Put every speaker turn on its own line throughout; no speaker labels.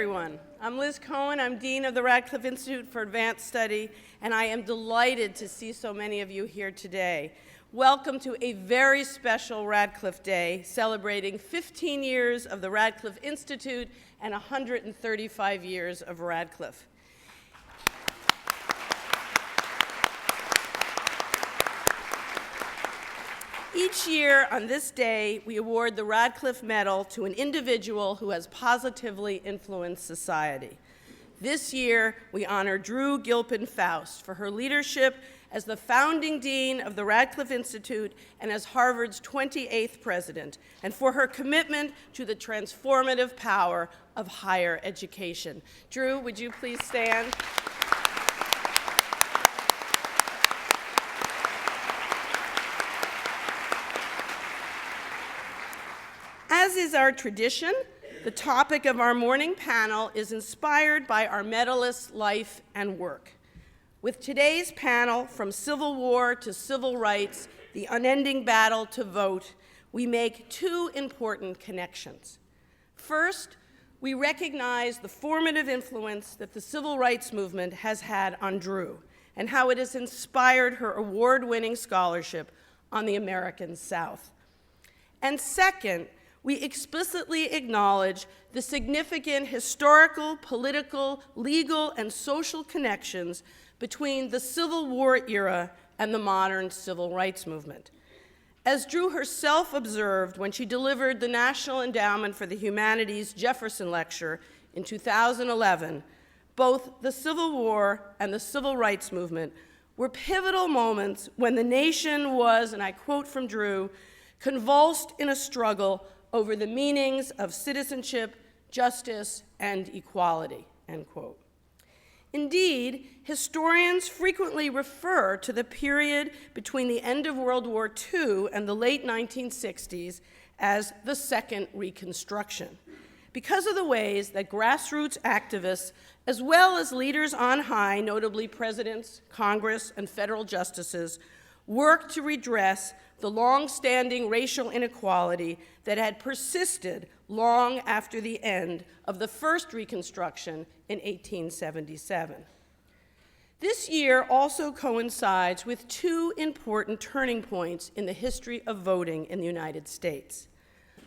everyone. I'm Liz Cohen. I'm Dean of the Radcliffe Institute for Advanced Study, and I am delighted to see so many of you here today. Welcome to a very special Radcliffe Day, celebrating 15 years of the Radcliffe Institute and 135 years of Radcliffe. Each year on this day, we award the Radcliffe Medal to an individual who has positively influenced society. This year, we honor Drew Gilpin Faust for her leadership as the founding dean of the Radcliffe Institute and as Harvard's 28th president, and for her commitment to the transformative power of higher education. Drew, would you please stand? As is our tradition, the topic of our morning panel is inspired by our medalist's life and work. With today's panel, From Civil War to Civil Rights, the Unending Battle to Vote, we make two important connections. First, we recognize the formative influence that the civil rights movement has had on Drew and how it has inspired her award-winning scholarship on the American South. And second, we explicitly acknowledge the significant historical, political, legal, and social connections between the Civil War era and the modern civil rights movement. As Drew herself observed when she delivered the National Endowment for the Humanities Jefferson Lecture in 2011, both the Civil War and the civil rights movement were pivotal moments when the nation was, and I quote from Drew, convulsed in a struggle over the meanings of citizenship, justice, and equality, end quote. Indeed, historians frequently refer to the period between the end of World War II and the late 1960s as the Second Reconstruction, because of the ways that grassroots activists, as well as leaders on high, notably presidents, Congress, and federal justices, worked to redress the long-standing racial inequality that had persisted long after the end of the first Reconstruction in 1877. This year also coincides with two important turning points in the history of voting in the United States.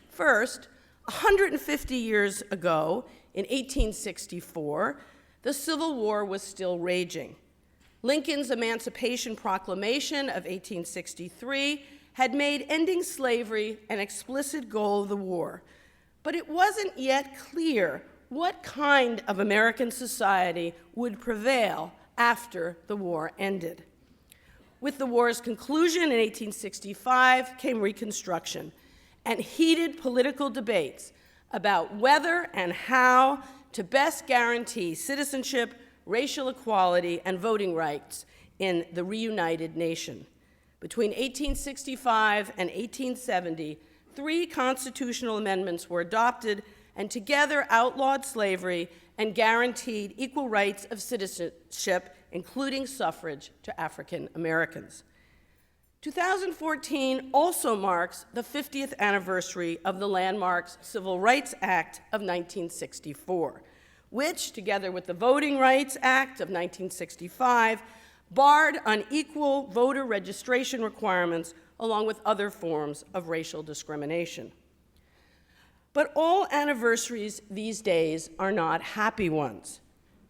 First, 150 years ago, in 1864, the Civil War was still raging. Lincoln's Emancipation Proclamation of 1863 had made ending slavery an explicit goal of the war, but it wasn't yet clear what kind of American society would prevail after the war ended. With the war's conclusion in 1865 came Reconstruction and heated political debates about whether and how to best guarantee citizenship, racial equality, and voting rights in the reunited nation. Between 1865 and 1870, 3 constitutional amendments were adopted and together outlawed slavery and guaranteed equal rights of citizenship, including suffrage, to African Americans. 2014 also marks the 50th anniversary of the landmark Civil Rights Act of 1964, which, together with the Voting Rights Act of 1965, barred unequal voter registration requirements along with other forms of racial discrimination. But all anniversaries these days are not happy ones.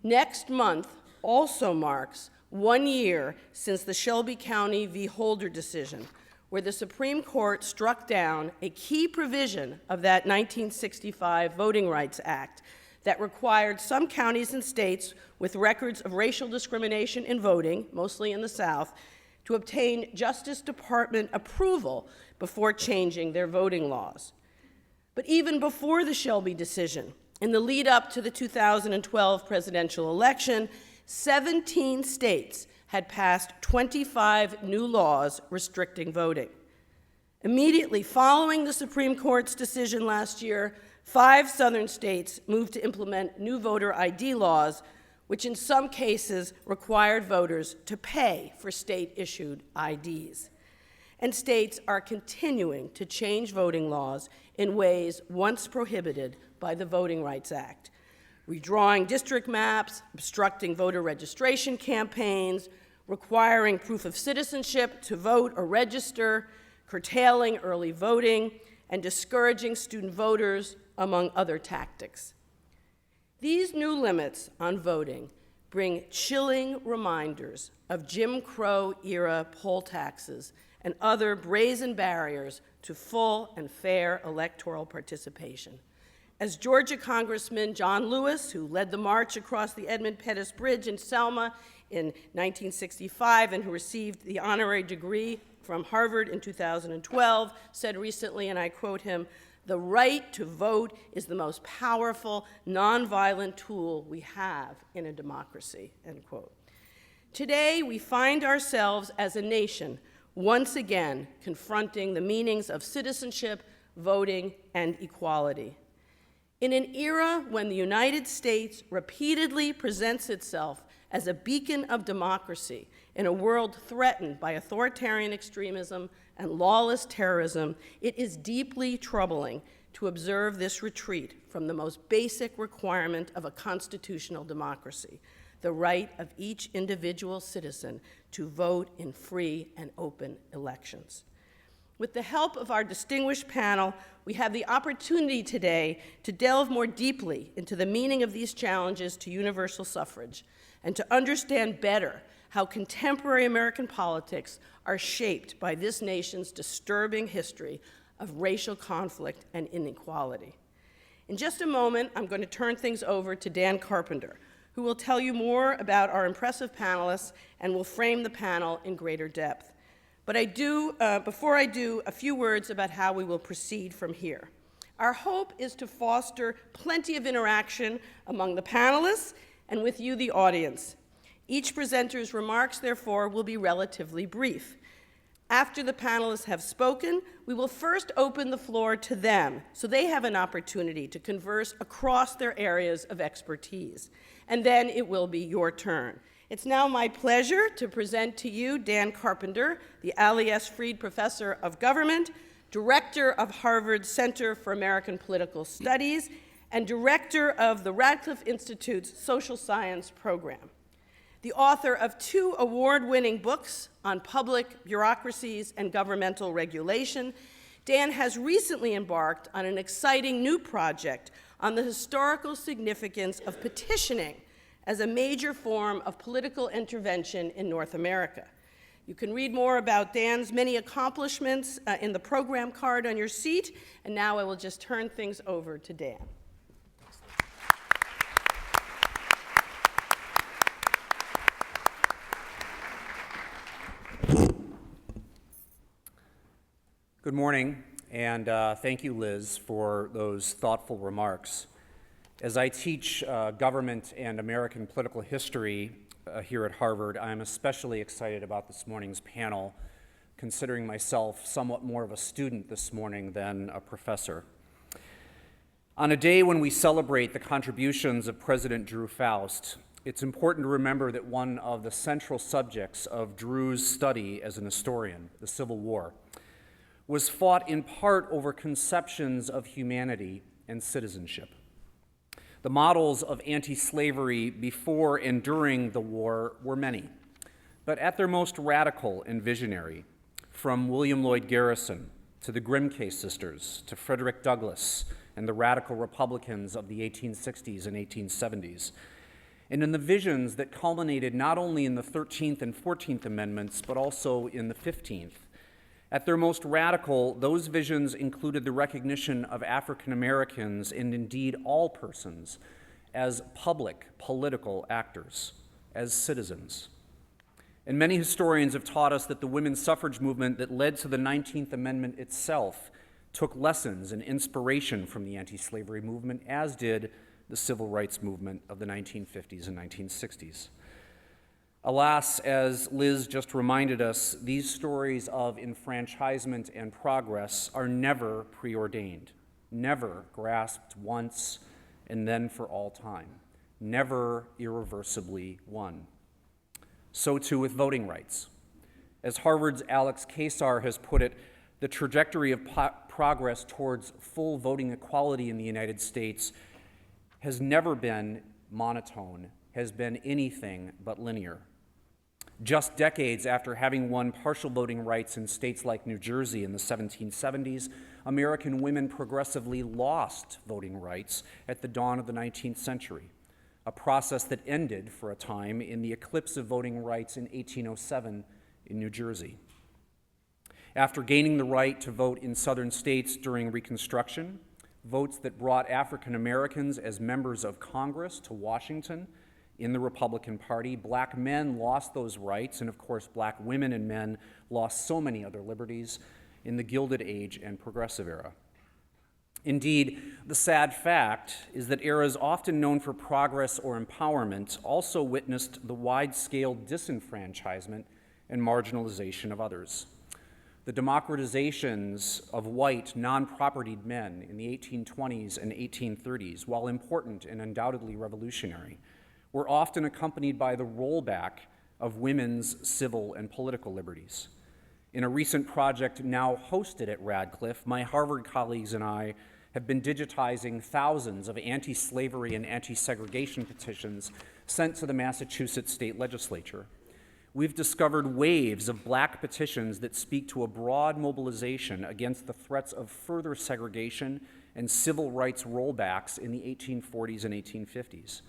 Next month also marks 1 year since the Shelby County v. Holder decision, where the Supreme Court struck down a key provision of that 1965 Voting Rights Act that required some counties and states with records of racial discrimination in voting, mostly in the South, to obtain Justice Department approval before changing their voting laws. But even before the Shelby decision, in the lead up to the 2012 presidential election, 17 states had passed 25 new laws restricting voting. Immediately following the Supreme Court's decision last year, 5 southern states moved to implement new voter ID laws, which in some cases required voters to pay for state-issued IDs. And states are continuing to change voting laws in ways once prohibited by the Voting Rights Act, redrawing district maps, obstructing voter registration campaigns, requiring proof of citizenship to vote or register, curtailing early voting, and discouraging student voters, among other tactics. These new limits on voting bring chilling reminders of Jim Crow-era poll taxes and other brazen barriers to full and fair electoral participation. As Georgia Congressman John Lewis, who led the march across the Edmund Pettus Bridge in Selma in 1965 and who received the honorary degree from Harvard in 2012, said recently, and I quote him, "The right to vote is the most powerful, nonviolent tool we have in a democracy," end quote. Today, we find ourselves as a nation once again confronting the meanings of citizenship, voting, and equality. In an era when the United States repeatedly presents itself as a beacon of democracy in a world threatened by authoritarian extremism and lawless terrorism, it is deeply troubling to observe this retreat from the most basic requirement of a constitutional democracy, the right of each individual citizen to vote in free and open elections. With the help of our distinguished panel, we have the opportunity today to delve more deeply into the meaning of these challenges to universal suffrage and to understand better how contemporary American politics are shaped by this nation's disturbing history of racial conflict and inequality. In just a moment, I'm going to turn things over to Dan Carpenter, who will tell you more about our impressive panelists and will frame the panel in greater depth. But before I do, a few words about how we will proceed from here. Our hope is to foster plenty of interaction among the panelists and with you, the audience. Each presenter's remarks, therefore, will be relatively brief. After the panelists have spoken, we will first open the floor to them so they have an opportunity to converse across their areas of expertise. And then it will be your turn. It's now my pleasure to present to you Dan Carpenter, the Ali S. Freed Professor of Government, Director of Harvard's Center for American Political Studies, and Director of the Radcliffe Institute's Social Science Program. The author of 2 award-winning books on public bureaucracies and governmental regulation, Dan has recently embarked on an exciting new project on the historical significance of petitioning as a major form of political intervention in North America. You can read more about Dan's many accomplishments in the program card on your seat, and now I will just turn things over to Dan.
Good morning, and thank you, Liz, for those thoughtful remarks. As I teach government and American political history here at Harvard, I'm especially excited about this morning's panel, considering myself somewhat more of a student this morning than a professor. On a day when we celebrate the contributions of President Drew Faust, it's important to remember that one of the central subjects of Drew's study as an historian, the Civil War, was fought in part over conceptions of humanity and citizenship. The models of anti-slavery before and during the war were many, but at their most radical and visionary, from William Lloyd Garrison to the Grimke sisters to Frederick Douglass and the radical Republicans of the 1860s and 1870s, and in the visions that culminated not only in the 13th and 14th Amendments, but also in the 15th. At their most radical, those visions included the recognition of African Americans, and indeed all persons, as public political actors, as citizens. And many historians have taught us that the women's suffrage movement that led to the 19th Amendment itself took lessons and inspiration from the anti-slavery movement, as did the civil rights movement of the 1950s and 1960s. Alas, as Liz just reminded us, these stories of enfranchisement and progress are never preordained, never grasped once and then for all time, never irreversibly won. So too with voting rights. As Harvard's Alex Kassar has put it, the trajectory of progress towards full voting equality in the United States has never been monotone, has been anything but linear. Just decades after having won partial voting rights in states like New Jersey in the 1770s, American women progressively lost voting rights at the dawn of the 19th century, a process that ended for a time in the eclipse of voting rights in 1807 in New Jersey. After gaining the right to vote in southern states during Reconstruction, votes that brought African Americans as members of Congress to Washington in the Republican Party, black men lost those rights, and of course black women and men lost so many other liberties in the Gilded Age and Progressive Era. Indeed, the sad fact is that eras often known for progress or empowerment also witnessed the wide-scale disenfranchisement and marginalization of others. The democratizations of white, non-propertied men in the 1820s and 1830s, while important and undoubtedly revolutionary, were often accompanied by the rollback of women's civil and political liberties. In a recent project now hosted at Radcliffe, my Harvard colleagues and I have been digitizing thousands of anti-slavery and anti-segregation petitions sent to the Massachusetts state legislature. We've discovered waves of black petitions that speak to a broad mobilization against the threats of further segregation and civil rights rollbacks in the 1840s and 1850s.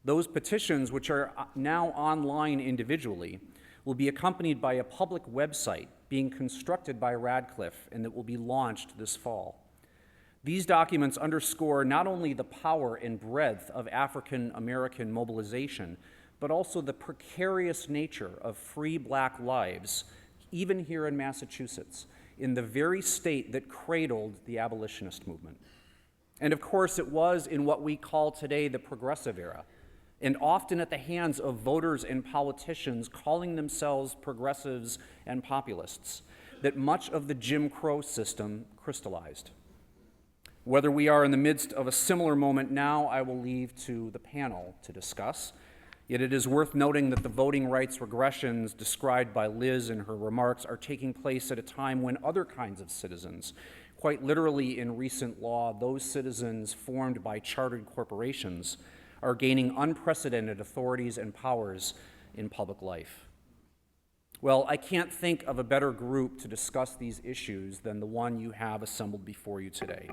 Those petitions, which are now online individually, will be accompanied by a public website being constructed by Radcliffe and that will be launched this fall. These documents underscore not only the power and breadth of African American mobilization, but also the precarious nature of free black lives, even here in Massachusetts, in the very state that cradled the abolitionist movement. And of course, it was in what we call today the Progressive Era, and often at the hands of voters and politicians calling themselves progressives and populists, that much of the Jim Crow system crystallized. Whether we are in the midst of a similar moment now, I will leave to the panel to discuss. Yet it is worth noting that the voting rights regressions described by Liz in her remarks are taking place at a time when other kinds of citizens, quite literally in recent law, those citizens formed by chartered corporations, are gaining unprecedented authorities and powers in public life. Well, I can't think of a better group to discuss these issues than the one you have assembled before you today.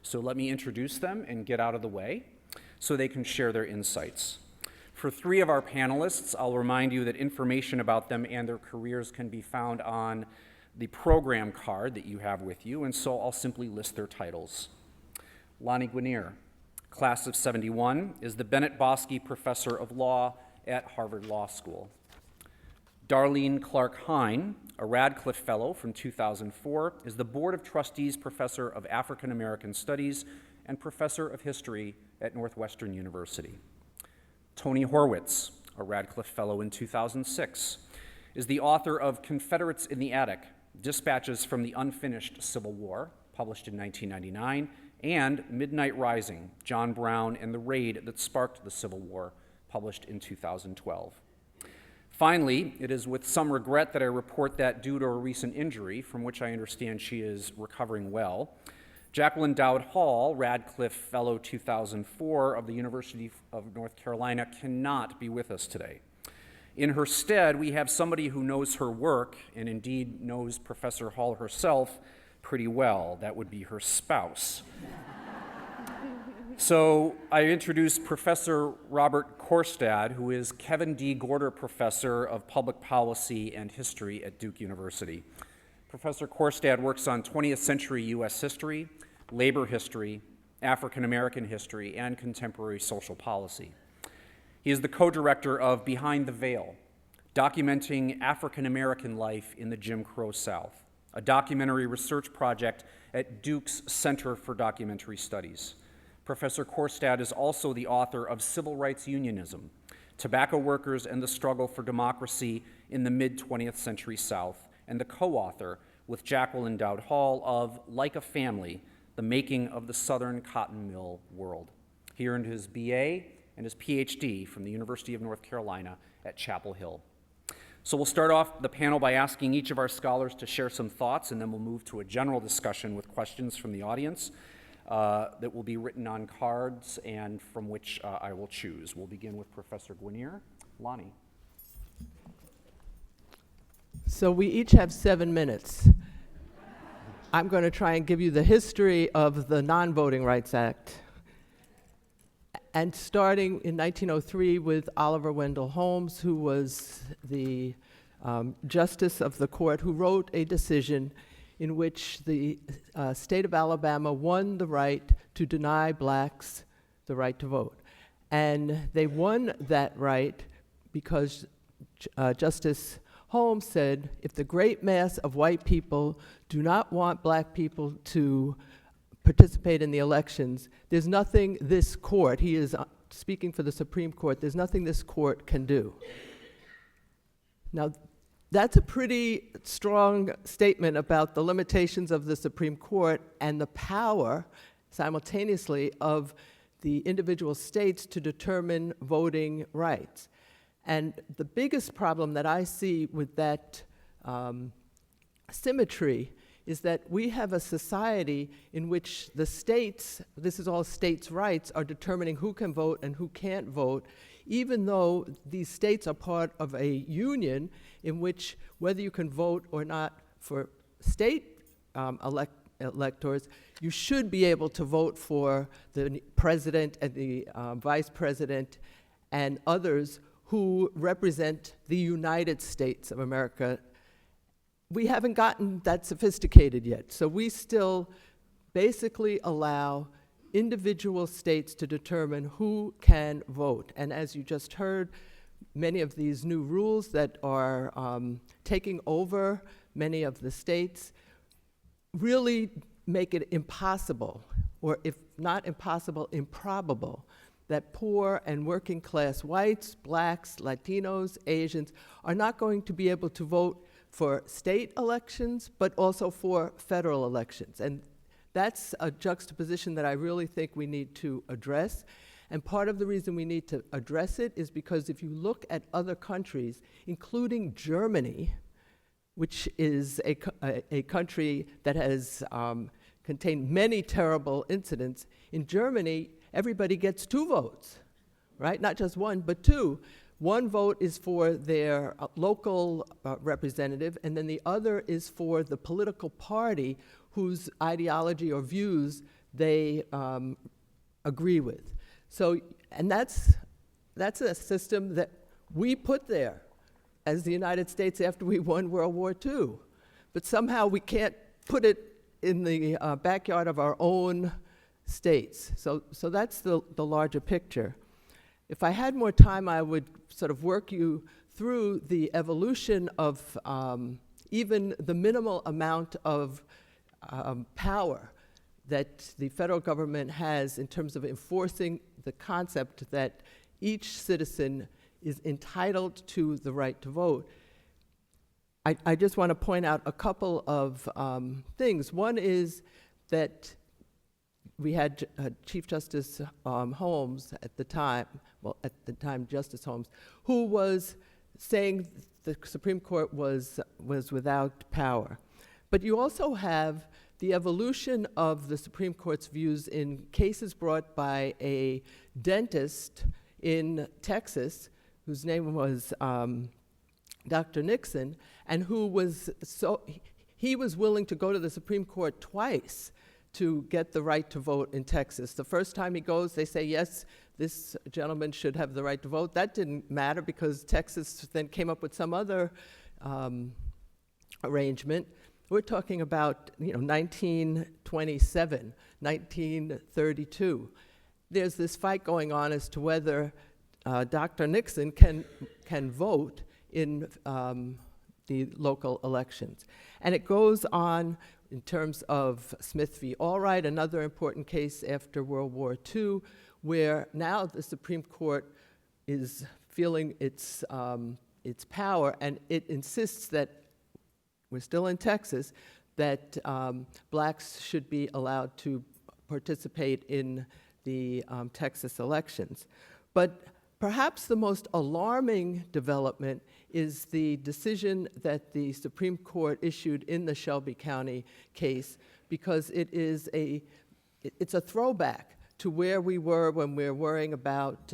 So let me introduce them and get out of the way so they can share their insights. For three of our panelists, I'll remind you that information about them and their careers can be found on the program card that you have with you, and so I'll simply list their titles. Lani Guinier, class of 71, is the Bennett Bosky Professor of Law at Harvard Law School. Darlene Clark Hine, a Radcliffe Fellow from 2004, is the Board of Trustees Professor of African American Studies and Professor of History at Northwestern University. Tony Horwitz, a Radcliffe Fellow in 2006, is the author of Confederates in the Attic, Dispatches from the Unfinished Civil War, published in 1999, and Midnight Rising, John Brown and the Raid That Sparked the Civil War, published in 2012. Finally, it is with some regret that I report that due to a recent injury, from which I understand she is recovering well, Jacqueline Dowd Hall, Radcliffe Fellow 2004 of the University of North Carolina, cannot be with us today. In her stead, we have somebody who knows her work, and indeed knows Professor Hall herself pretty well. That would be her spouse. So I introduce Professor Robert Korstad, who is Kevin D. Gorder Professor of Public Policy and History at Duke University. Professor Korstad works on 20th century U.S. history, labor history, African American history, and contemporary social policy. He is the co-director of Behind the Veil, documenting African American life in the Jim Crow South, a documentary research project at Duke's Center for Documentary Studies. Professor Korstad is also the author of Civil Rights Unionism, Tobacco Workers and the Struggle for Democracy in the Mid-20th Century South, and the co-author with Jacqueline Dowd Hall of Like a Family, The Making of the Southern Cotton Mill World. He earned his BA and his PhD from the University of North Carolina at Chapel Hill. So we'll start off the panel by asking each of our scholars to share some thoughts, and then we'll move to a general discussion with questions from the audience. that will be written on cards and from which I will choose. We'll begin with Professor Guinier. Lani.
So we each have 7 minutes. I'm going to try and give you the history of the Non-Voting Rights Act. And starting in 1903 with Oliver Wendell Holmes, who was the justice of the court, who wrote a decision in which the state of Alabama won the right to deny blacks the right to vote. And they won that right because Justice Holmes said, if the great mass of white people do not want black people to participate in the elections, there's nothing this court, he is speaking for the Supreme Court, there's nothing this court can do. Now, that's a pretty strong statement about the limitations of the Supreme Court and the power, simultaneously, of the individual states to determine voting rights. And the biggest problem that I see with that symmetry is that we have a society in which the states, this is all states' rights, are determining who can vote and who can't vote, even though these states are part of a union in which whether you can vote or not for state electors, you should be able to vote for the president and the vice president and others who represent the United States of America. We haven't gotten that sophisticated yet, so we still basically allow individual states to determine who can vote. And as you just heard, many of these new rules that are taking over many of the states really make it impossible, or if not impossible, improbable, that poor and working class whites, blacks, Latinos, Asians are not going to be able to vote for state elections, but also for federal elections. And that's a juxtaposition that I really think we need to address. And part of the reason we need to address it is because if you look at other countries, including Germany, which is a country that has contained many terrible incidents, in Germany, everybody gets 2 votes, right? Not just 1, but 2. 1 vote is for their local representative, and then the other is for the political party whose ideology or views they agree with. So, and that's a system that we put there as the United States after we won World War II. But somehow we can't put it in the backyard of our own states. So that's the larger picture. If I had more time, I would sort of work you through the evolution of even the minimal amount of power that the federal government has in terms of enforcing the concept that each citizen is entitled to the right to vote. I just want to point out a couple of things. One is that we had Chief Justice Holmes at the time, Justice Holmes, who was saying the Supreme Court was without power. But you also have the evolution of the Supreme Court's views in cases brought by a dentist in Texas, whose name was Dr. Nixon, and who was he was willing to go to the Supreme Court twice to get the right to vote in Texas. The first time he goes, they say, yes, this gentleman should have the right to vote. That didn't matter because Texas then came up with some other arrangement. We're talking about 1927, 1932. There's this fight going on as to whether Dr. Nixon can vote in the local elections. And it goes on in terms of Smith v. Allwright, another important case after World War II, where now the Supreme Court is feeling its power, and it insists that, we're still in Texas, that blacks should be allowed to participate in the Texas elections. But perhaps the most alarming development is the decision that the Supreme Court issued in the Shelby County case, because it is a it's a throwback to where we were when we were worrying about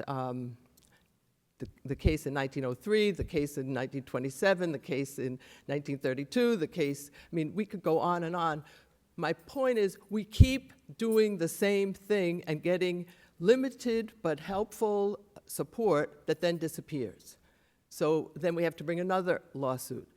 the case in 1903, the case in 1927, the case in 1932, the case, I mean, we could go on and on. My point is, we keep doing the same thing and getting limited but helpful support that then disappears. So then we have to bring another lawsuit.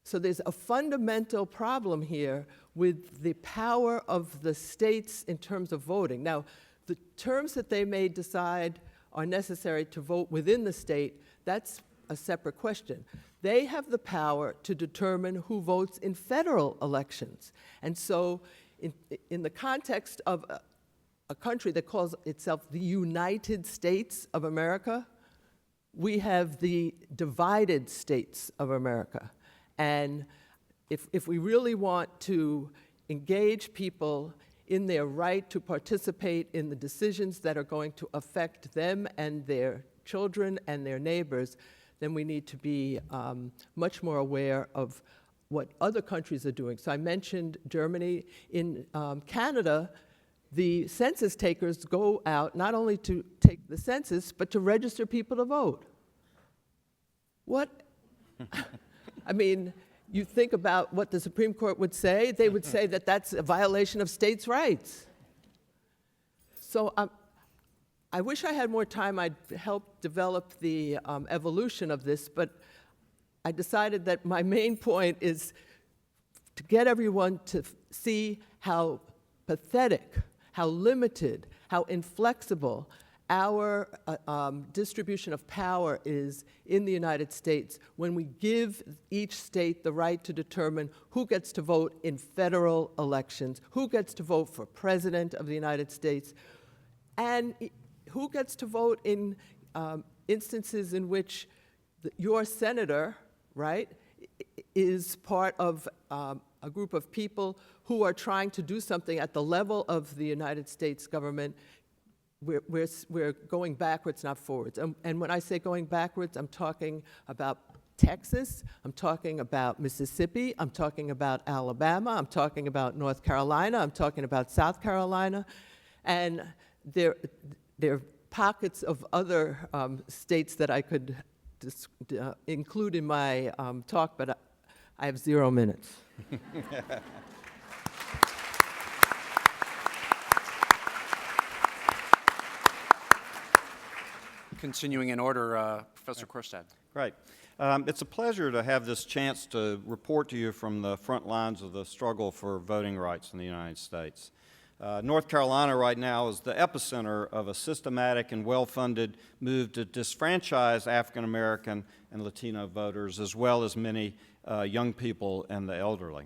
So there's a fundamental problem here with the power of the states in terms of voting. Now, the terms that they may decide are necessary to vote within the state, that's a separate question. They have the power to determine who votes in federal elections. And so in the context of a country that calls itself the United States of America, we have the divided states of America. And if we really want to engage people in their right to participate in the decisions that are going to affect them and their children and their neighbors, then we need to be much more aware of what other countries are doing. So I mentioned Germany. In Canada, the census takers go out not only to take the census, but to register people to vote. What? I mean, you think about what the Supreme Court would say, they would say that that's a violation of states' rights. So I wish I had more time. I'd help develop the evolution of this, but I decided that my main point is to get everyone to see how pathetic, how limited, how inflexible our distribution of power is in the United States when we give each state the right to determine who gets to vote in federal elections, who gets to vote for president of the United States, and who gets to vote in instances in which your senator, right, is part of a group of people who are trying to do something at the level of the United States government. We're going backwards, not forwards. And when I say going backwards, I'm talking about Texas, I'm talking about Mississippi, I'm talking about Alabama, I'm talking about North Carolina, I'm talking about South Carolina, and there are pockets of other states that I could include in my talk, but I have 0 minutes.
Continuing in order, Professor Korstad.
Great. It's a pleasure to have this chance to report to you from the front lines of the struggle for voting rights in the United States. North Carolina right now is the epicenter of a systematic and well-funded move to disfranchise African American and Latino voters, as well as many young people and the elderly.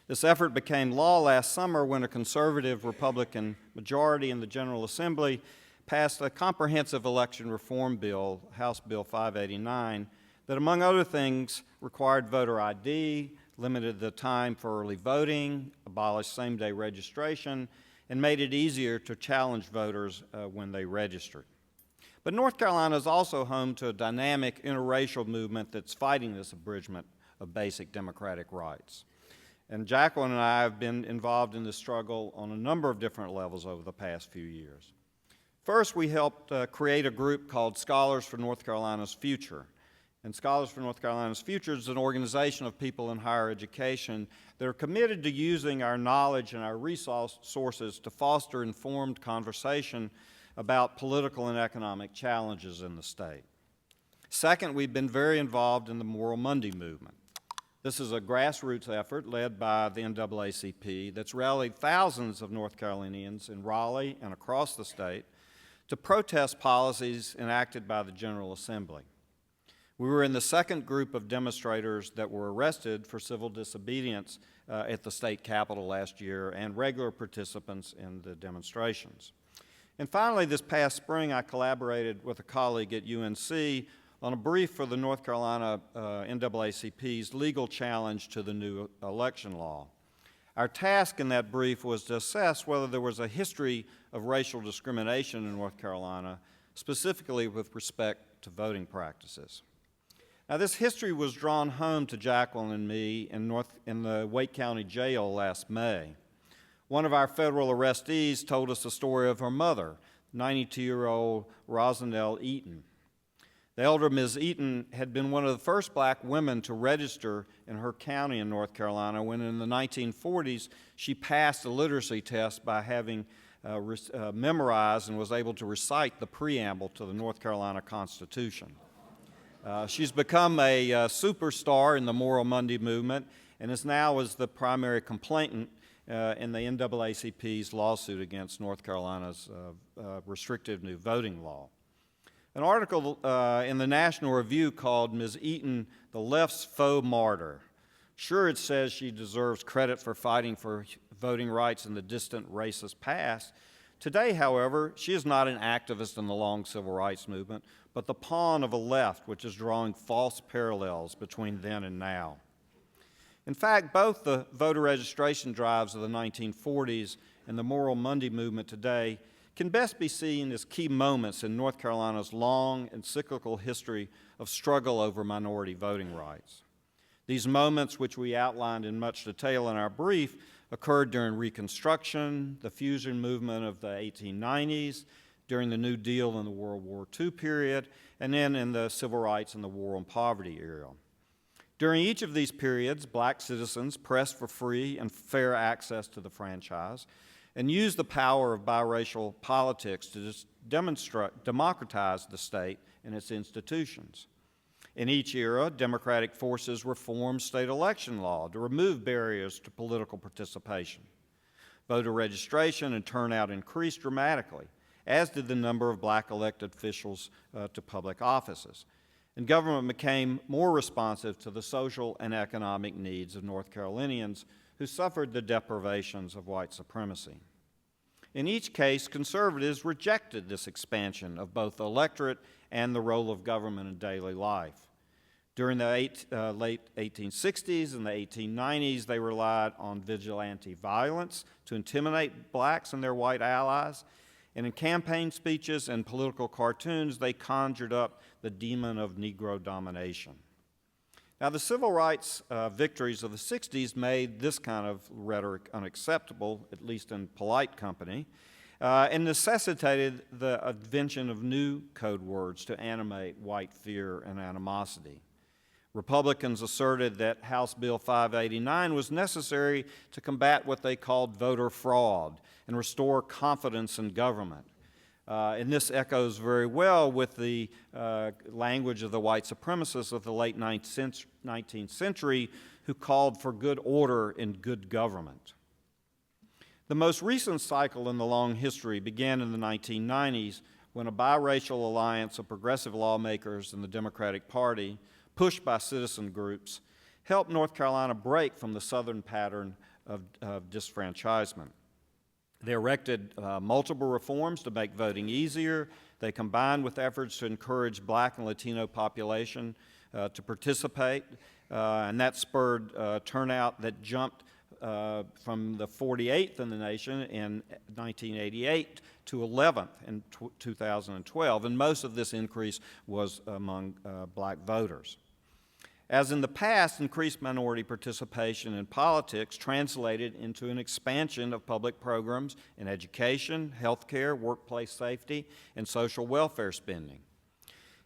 This effort became law last summer when a conservative Republican majority in the General Assembly passed a comprehensive election reform bill, House Bill 589, that, among other things, required voter ID, limited the time for early voting, abolished same-day registration, and made it easier to challenge voters when they registered. But North Carolina is also home to a dynamic interracial movement that's fighting this abridgment of basic democratic rights. And Jacqueline and I have been involved in this struggle on a number of different levels over the past few years. First, we helped create a group called Scholars for North Carolina's Future. And Scholars for North Carolina's Future is an organization of people in higher education that are committed to using our knowledge and our resources to foster informed conversation about political and economic challenges in the state. Second, we've been very involved in the Moral Monday movement. This is a grassroots effort led by the NAACP that's rallied thousands of North Carolinians in Raleigh and across the state to protest policies enacted by the General Assembly. We were in the second group of demonstrators that were arrested for civil disobedience at the state capitol last year and regular participants in the demonstrations. And finally, this past spring, I collaborated with a colleague at UNC on a brief for the North Carolina NAACP's legal challenge to the new election law. Our task in that brief was to assess whether there was a history of racial discrimination in North Carolina, specifically with respect to voting practices. Now, this history was drawn home to Jacqueline and me in the Wake County Jail last May. One of our federal arrestees told us the story of her mother, 92-year-old Rosendale Eaton. The elder Ms. Eaton had been one of the first black women to register in her county in North Carolina when in the 1940s she passed a literacy test by having memorized and was able to recite the preamble to the North Carolina Constitution. She's become a superstar in the Moral Monday movement and is now the primary complainant in the NAACP's lawsuit against North Carolina's restrictive new voting law. An article in the National Review called Ms. Eaton the left's faux martyr. Sure, it says she deserves credit for fighting for voting rights in the distant racist past. Today, however, she is not an activist in the long civil rights movement, but the pawn of a left which is drawing false parallels between then and now. In fact, both the voter registration drives of the 1940s and the Moral Monday movement today can best be seen as key moments in North Carolina's long and cyclical history of struggle over minority voting rights. These moments, which we outlined in much detail in our brief, occurred during Reconstruction, the fusion movement of the 1890s, during the New Deal and the World War II period, and then in the Civil Rights and the War on Poverty era. During each of these periods, black citizens pressed for free and fair access to the franchise and used the power of biracial politics to democratize the state and its institutions. In each era, Democratic forces reformed state election law to remove barriers to political participation. Voter registration and turnout increased dramatically, as did the number of black elected officials to public offices. And government became more responsive to the social and economic needs of North Carolinians who suffered the deprivations of white supremacy. In each case, conservatives rejected this expansion of both the electorate and the role of government in daily life. During the late 1860s and the 1890s, they relied on vigilante violence to intimidate blacks and their white allies, and in campaign speeches and political cartoons, they conjured up the demon of Negro domination. Now, the civil rights victories of the 60s made this kind of rhetoric unacceptable, at least in polite company, and necessitated the invention of new code words to animate white fear and animosity. Republicans asserted that House Bill 589 was necessary to combat what they called voter fraud and restore confidence in government. And this echoes very well with the language of the white supremacists of the late 19th century who called for good order and good government. The most recent cycle in the long history began in the 1990s when a biracial alliance of progressive lawmakers and the Democratic Party, pushed by citizen groups, helped North Carolina break from the Southern pattern of disfranchisement. They erected multiple reforms to make voting easier. They combined with efforts to encourage black and Latino population to participate, and that spurred turnout that jumped from the 48th in the nation in 1988 to 11th in 2012, and most of this increase was among black voters. As in the past, increased minority participation in politics translated into an expansion of public programs in education, healthcare, workplace safety, and social welfare spending.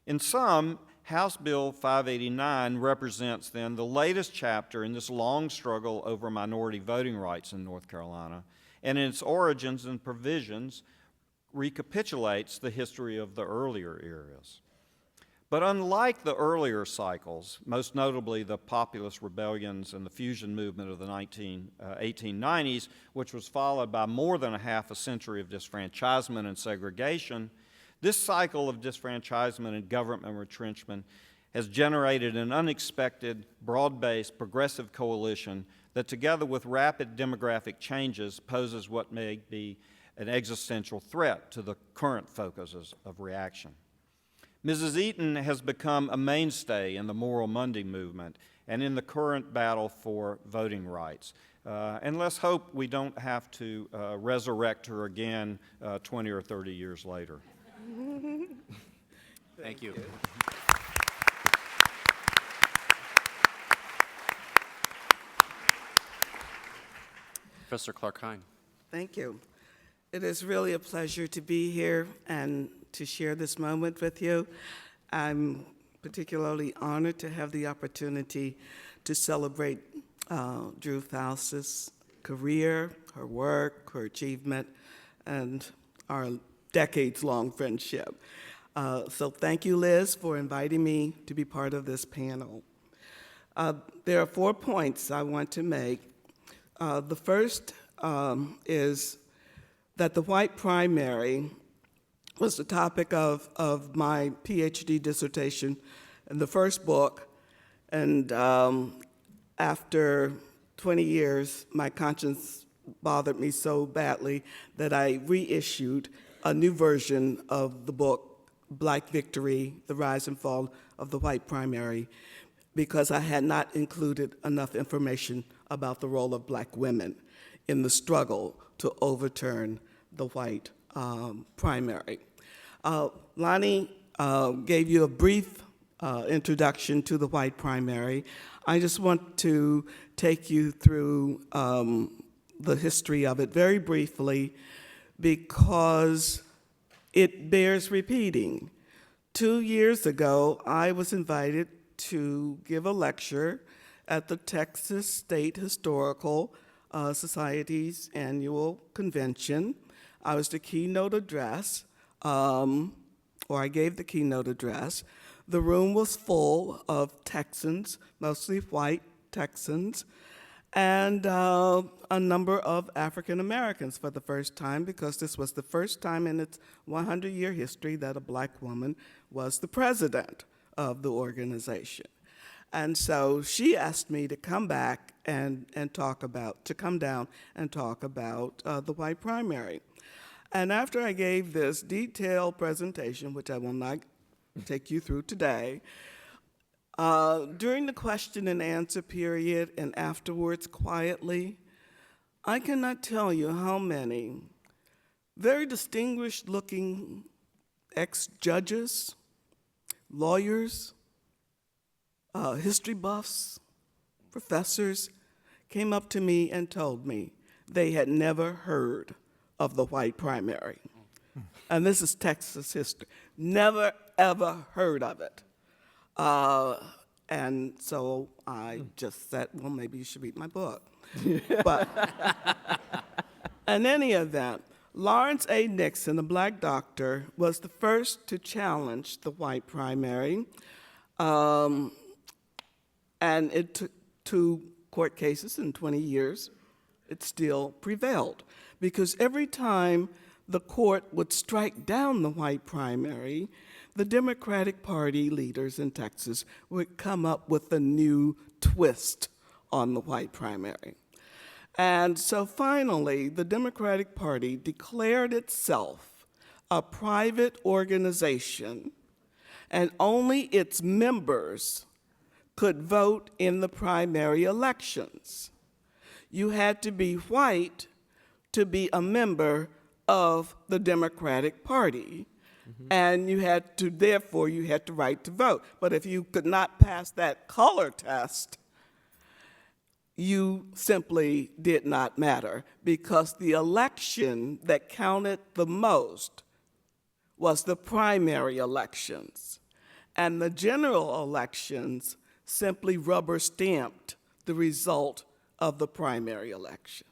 In sum, House Bill 589 represents then the latest chapter in this long struggle over minority voting rights in North Carolina, and in its origins and provisions recapitulates the history of the earlier eras. But unlike the earlier cycles, most notably the populist rebellions and the fusion movement of the 1890s, which was followed by more than a half a century of disfranchisement and segregation, this cycle of disfranchisement and government retrenchment has generated an unexpected, broad-based, progressive coalition that, together with rapid demographic changes, poses what may be an existential threat to the current focuses of reaction. Mrs. Eaton has become a mainstay in the Moral Monday movement and in the current battle for voting rights. And let's hope we don't have to resurrect her again 20 or 30 years later.
Thank you.
Professor Clark Hine. Thank you. It is really a pleasure to be here and to share this moment with you. I'm particularly honored to have the opportunity to celebrate Drew Faust's career, her work, her achievement, and our decades-long friendship. So thank you, Liz, for inviting me to be part of this panel. There are 4 points I want to make. The first is that the white primary was the topic of my PhD dissertation in the first book, and after 20 years, my conscience bothered me so badly that I reissued a new version of the book, Black Victory, The Rise and Fall of the White Primary, because I had not included enough information about the role of Black women in the struggle to overturn the white primary. Lani gave you a brief introduction to the white primary. I just want to take you through the history of it very briefly because it bears repeating. 2 years ago, I was invited to give a lecture at the Texas State Historical Society's annual convention. I was the keynote address, or I gave the keynote address. The room was full of Texans, mostly white Texans, and a number of African Americans for the first time, because this was the first time in its 100-year history that a Black woman was the president of the organization. And so she asked me to come back and come down and talk about the white primary. And after I gave this detailed presentation, which I will not take you through today, during the question and answer period and afterwards quietly, I cannot tell you how many very distinguished looking ex-judges, lawyers, history buffs, professors came up to me and told me they had never heard of the white primary. And this is Texas history. Never, ever heard of it. And so I just said, well, maybe you should read my book. But in any event, Lawrence A. Nixon, a Black doctor, was the first to challenge the white primary. And it took 2 court cases in 20 years. It still prevailed, because every time the court would strike down the white primary, the Democratic Party leaders in Texas would come up with a new twist on the white primary. And so finally, the Democratic Party declared itself a private organization, and only its members could vote in the primary elections. You had to be white to be a member of the Democratic Party, and therefore you had the right to vote. But if you could not pass that color test, you simply did not matter, because the election that counted the most was the primary elections, and the general elections simply rubber stamped the result of the primary election.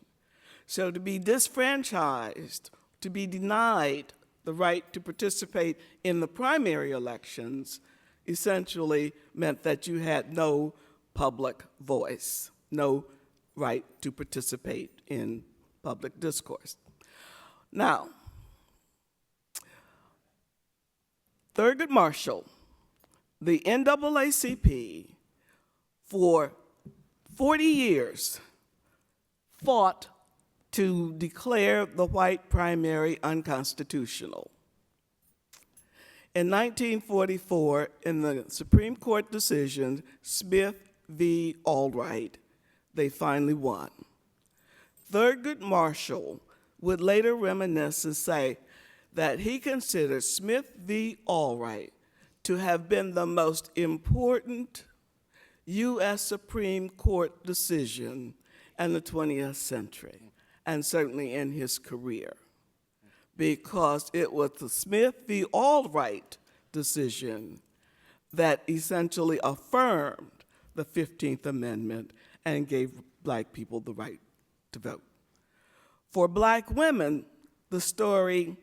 So to be disfranchised, to be denied the right to participate in the primary elections, essentially meant that you had no public voice, no right to participate in public discourse. Now, Thurgood Marshall, the NAACP, for 40 years fought to declare the white primary unconstitutional. In 1944, in the Supreme Court decision, Smith v. Albright, they finally won. Thurgood Marshall would later reminisce and say that he considered Smith v. Albright to have been the most important U.S. Supreme Court decision in the 20th century. and certainly in his career, because it was the Smith v. Allwright decision that essentially affirmed the 15th Amendment and gave black people the right to vote. For black women, the story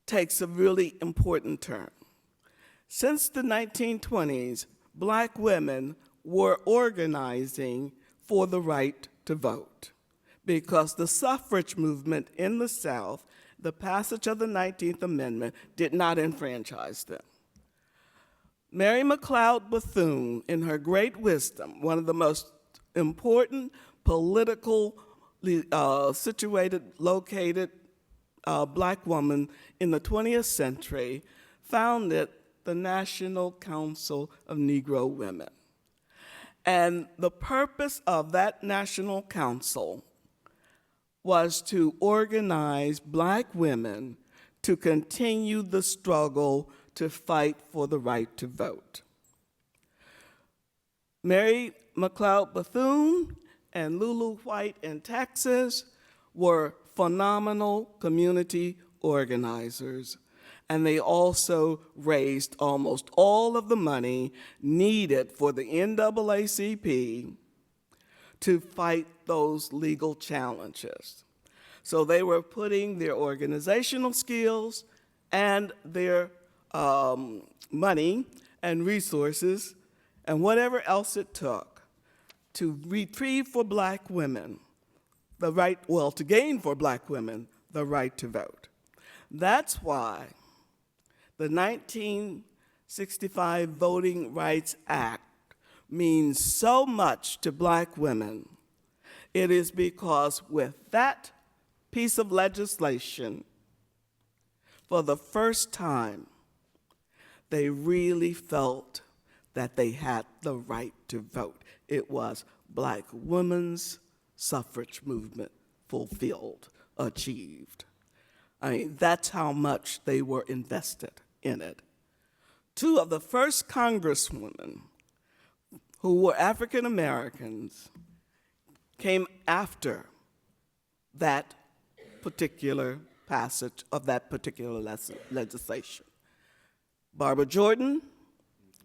takes a really important turn. Since the 1920s, black women were organizing for the right to vote because the suffrage movement in the South, the passage of the 19th Amendment, did not enfranchise them. Mary McLeod Bethune, in her great wisdom, one of the most important politically located black woman in the 20th century, founded the National Council of Negro Women. And the purpose of that National Council was to organize black women to continue the struggle to fight for the right to vote. Mary McLeod Bethune and Lulu White in Texas were phenomenal community organizers, and they also raised almost all of the money needed for the NAACP to fight those legal challenges. So they were putting their organizational skills and their money and resources and whatever else it took to retrieve for black women the right, well, to gain for black women the right to vote. That's why the 1965 Voting Rights Act means so much to black women. It is because with that piece of legislation, for the first time, they really felt that they had the right to vote. It was black women's suffrage movement fulfilled, achieved. I mean, that's how much they were invested in it. Two of the first congresswomen who were African Americans came after that particular passage of that particular legislation. Barbara Jordan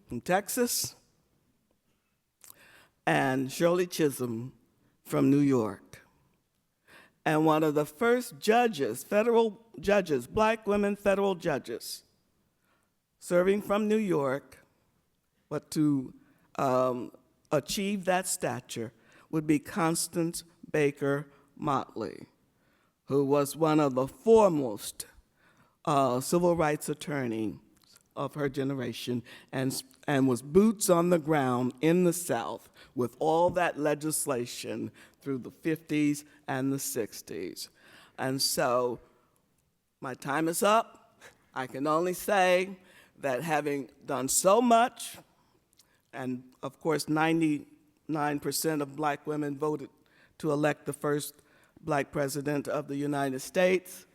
from Texas and Shirley Chisholm from New York. And one of the first judges, federal judges, black women federal judges, serving from New York, but to achieve that stature would be Constance Baker Motley, who was one of the foremost civil rights attorneys of her generation and was boots on the ground in the South with all that legislation through the 50s and the 60s. And so my time is up. I can only say that having done so much, and of course 99% of black women voted to elect the first black president of the United States,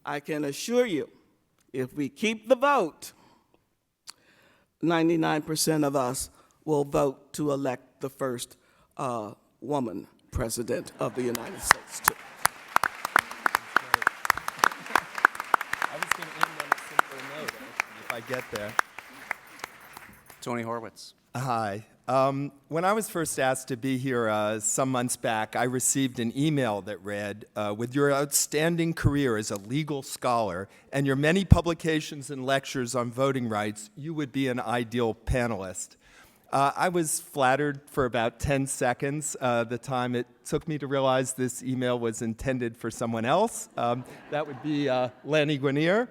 I can assure you, if we keep the vote, 99% of us will vote to elect the first woman president of the United States, too.
I was going to end on a simpler note, if I get there.
Tony Horwitz.
Hi. When I was first asked to be here some months back, I received an email that read, with your outstanding career as a legal scholar and your many publications and lectures on voting rights, you would be an ideal panelist. I was flattered for about 10 seconds, the time it took me to realize this email was intended for someone else. That would be Lani Guinier.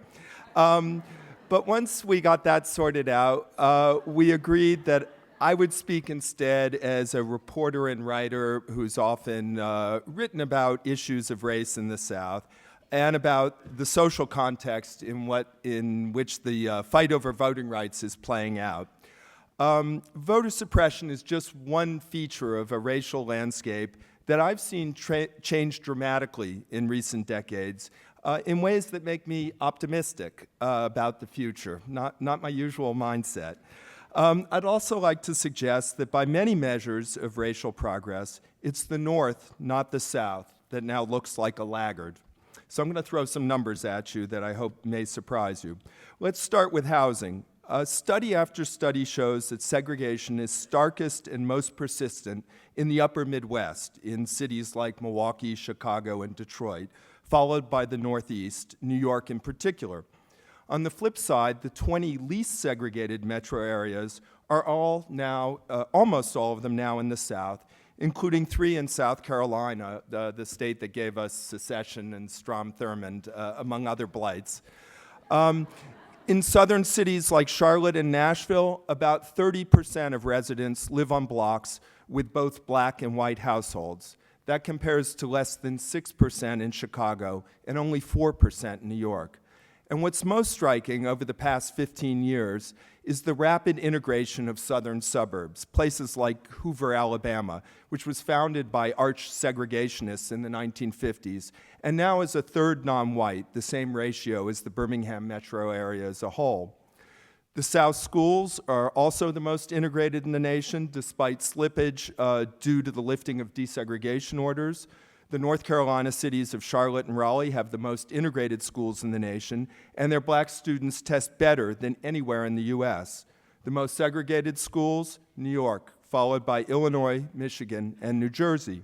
But once we got that sorted out, we agreed that I would speak instead as a reporter and writer who's often written about issues of race in the South and about the social context in which the fight over voting rights is playing out. Voter suppression is just one feature of a racial landscape that I've seen change dramatically in recent decades in ways that make me optimistic about the future, not my usual mindset. I'd also like to suggest that by many measures of racial progress, it's the North, not the South, that now looks like a laggard. So I'm going to throw some numbers at you that I hope may surprise you. Let's start with housing. Study after study shows that segregation is starkest and most persistent in the upper Midwest, in cities like Milwaukee, Chicago, and Detroit, followed by the Northeast, New York in particular. On the flip side, the 20 least segregated metro areas are all now, almost all of them now in the South, including 3 in South Carolina, the state that gave us secession and Strom Thurmond, among other blights. In southern cities like Charlotte and Nashville, about 30% of residents live on blocks with both black and white households. That compares to less than 6% in Chicago and only 4% in New York. And what's most striking over the past 15 years is the rapid integration of southern suburbs, places like Hoover, Alabama, which was founded by arch segregationists in the 1950s, and now is a third non-white, the same ratio as the Birmingham metro area as a whole. The South schools are also the most integrated in the nation, despite slippage due to the lifting of desegregation orders. The North Carolina cities of Charlotte and Raleigh have the most integrated schools in the nation, and their black students test better than anywhere in the U.S. The most segregated schools, New York, followed by Illinois, Michigan, and New Jersey.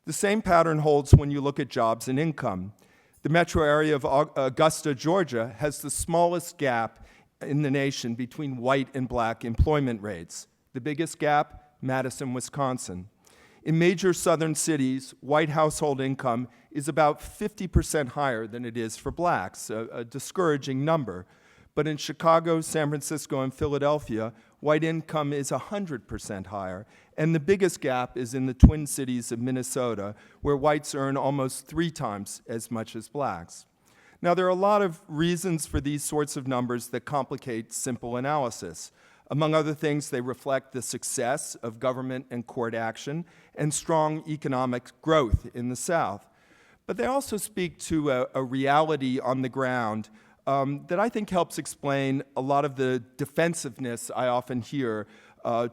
The same pattern holds when you look at jobs and income. The metro area of Augusta, Georgia, has the smallest gap in the nation between white and black employment rates. The biggest gap, Madison, Wisconsin. In major southern cities, white household income is about 50% higher than it is for blacks, a discouraging number. But in Chicago, San Francisco, and Philadelphia, white income is 100% higher. And the biggest gap is in the Twin Cities of Minnesota, where whites earn almost 3 times as much as blacks. Now, there are a lot of reasons for these sorts of numbers that complicate simple analysis. Among other things, they reflect the success of government and court action and strong economic growth in the South. But they also speak to a reality on the ground that I think helps explain a lot of the defensiveness I often hear